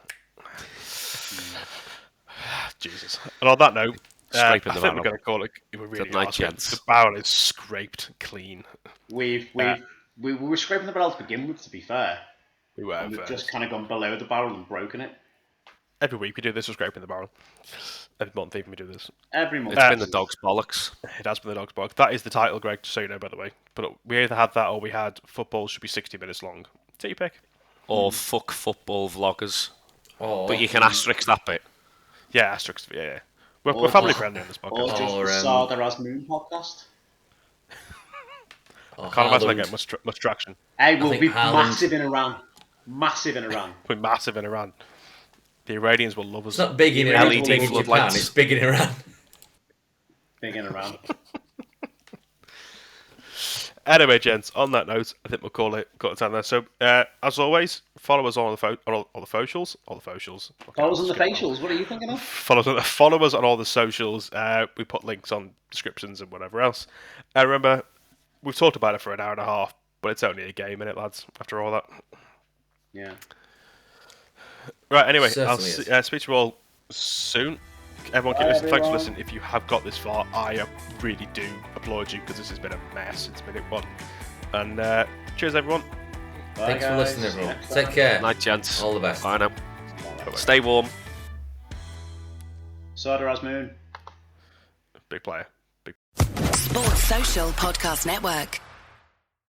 Jesus. And on that note, I think we're going to call it. Good night, gents. The barrel is scraped clean. We were scraping the barrel to begin with, to be fair. We were. We've just kind of gone below the barrel and broken it. Every week we do this, we're scraping the barrel. Every month even we do this. Every month. It's been the dog's bollocks. It has been the dog's bollocks. That is the title, Greg, just so you know, by the way. But we either had that or we had football should be 60 minutes long. Take your pick. Or fuck football vloggers. Oh, but you can asterisk that bit. Yeah, asterisk. Yeah. We're family friendly on this podcast. Or just the Sardar Azmoun podcast. I can't imagine I Haaland. get much traction. Hey, we'll think be Haaland- massive in Iran. Massive in Iran. We're massive in Iran. The Iranians will love us. It's not big in Iran, LED it's big in Japan, floodlights. it's big in Iran. Big in Iran. Anyway, gents, on that note, I think we'll call it time there. So, as always, follow us on all the socials. Follow us on the facials. What are you thinking of? Follow us on all the socials. We put links on descriptions and whatever else. Remember, we've talked about it for an hour and a half, but it's only a game, innit, lads? After all that. Yeah. Right. Anyway, Certainly I'll speak to you all soon. Everyone, keep listening. Thanks for listening. If you have got this far, I really do applaud you because this has been a mess since minute 1. And cheers, everyone. Thanks for listening, everyone. Take care. Night, gents. All the best. Bye now. Stay warm. Soda Asmoon. Big player. Sports Social Podcast Network.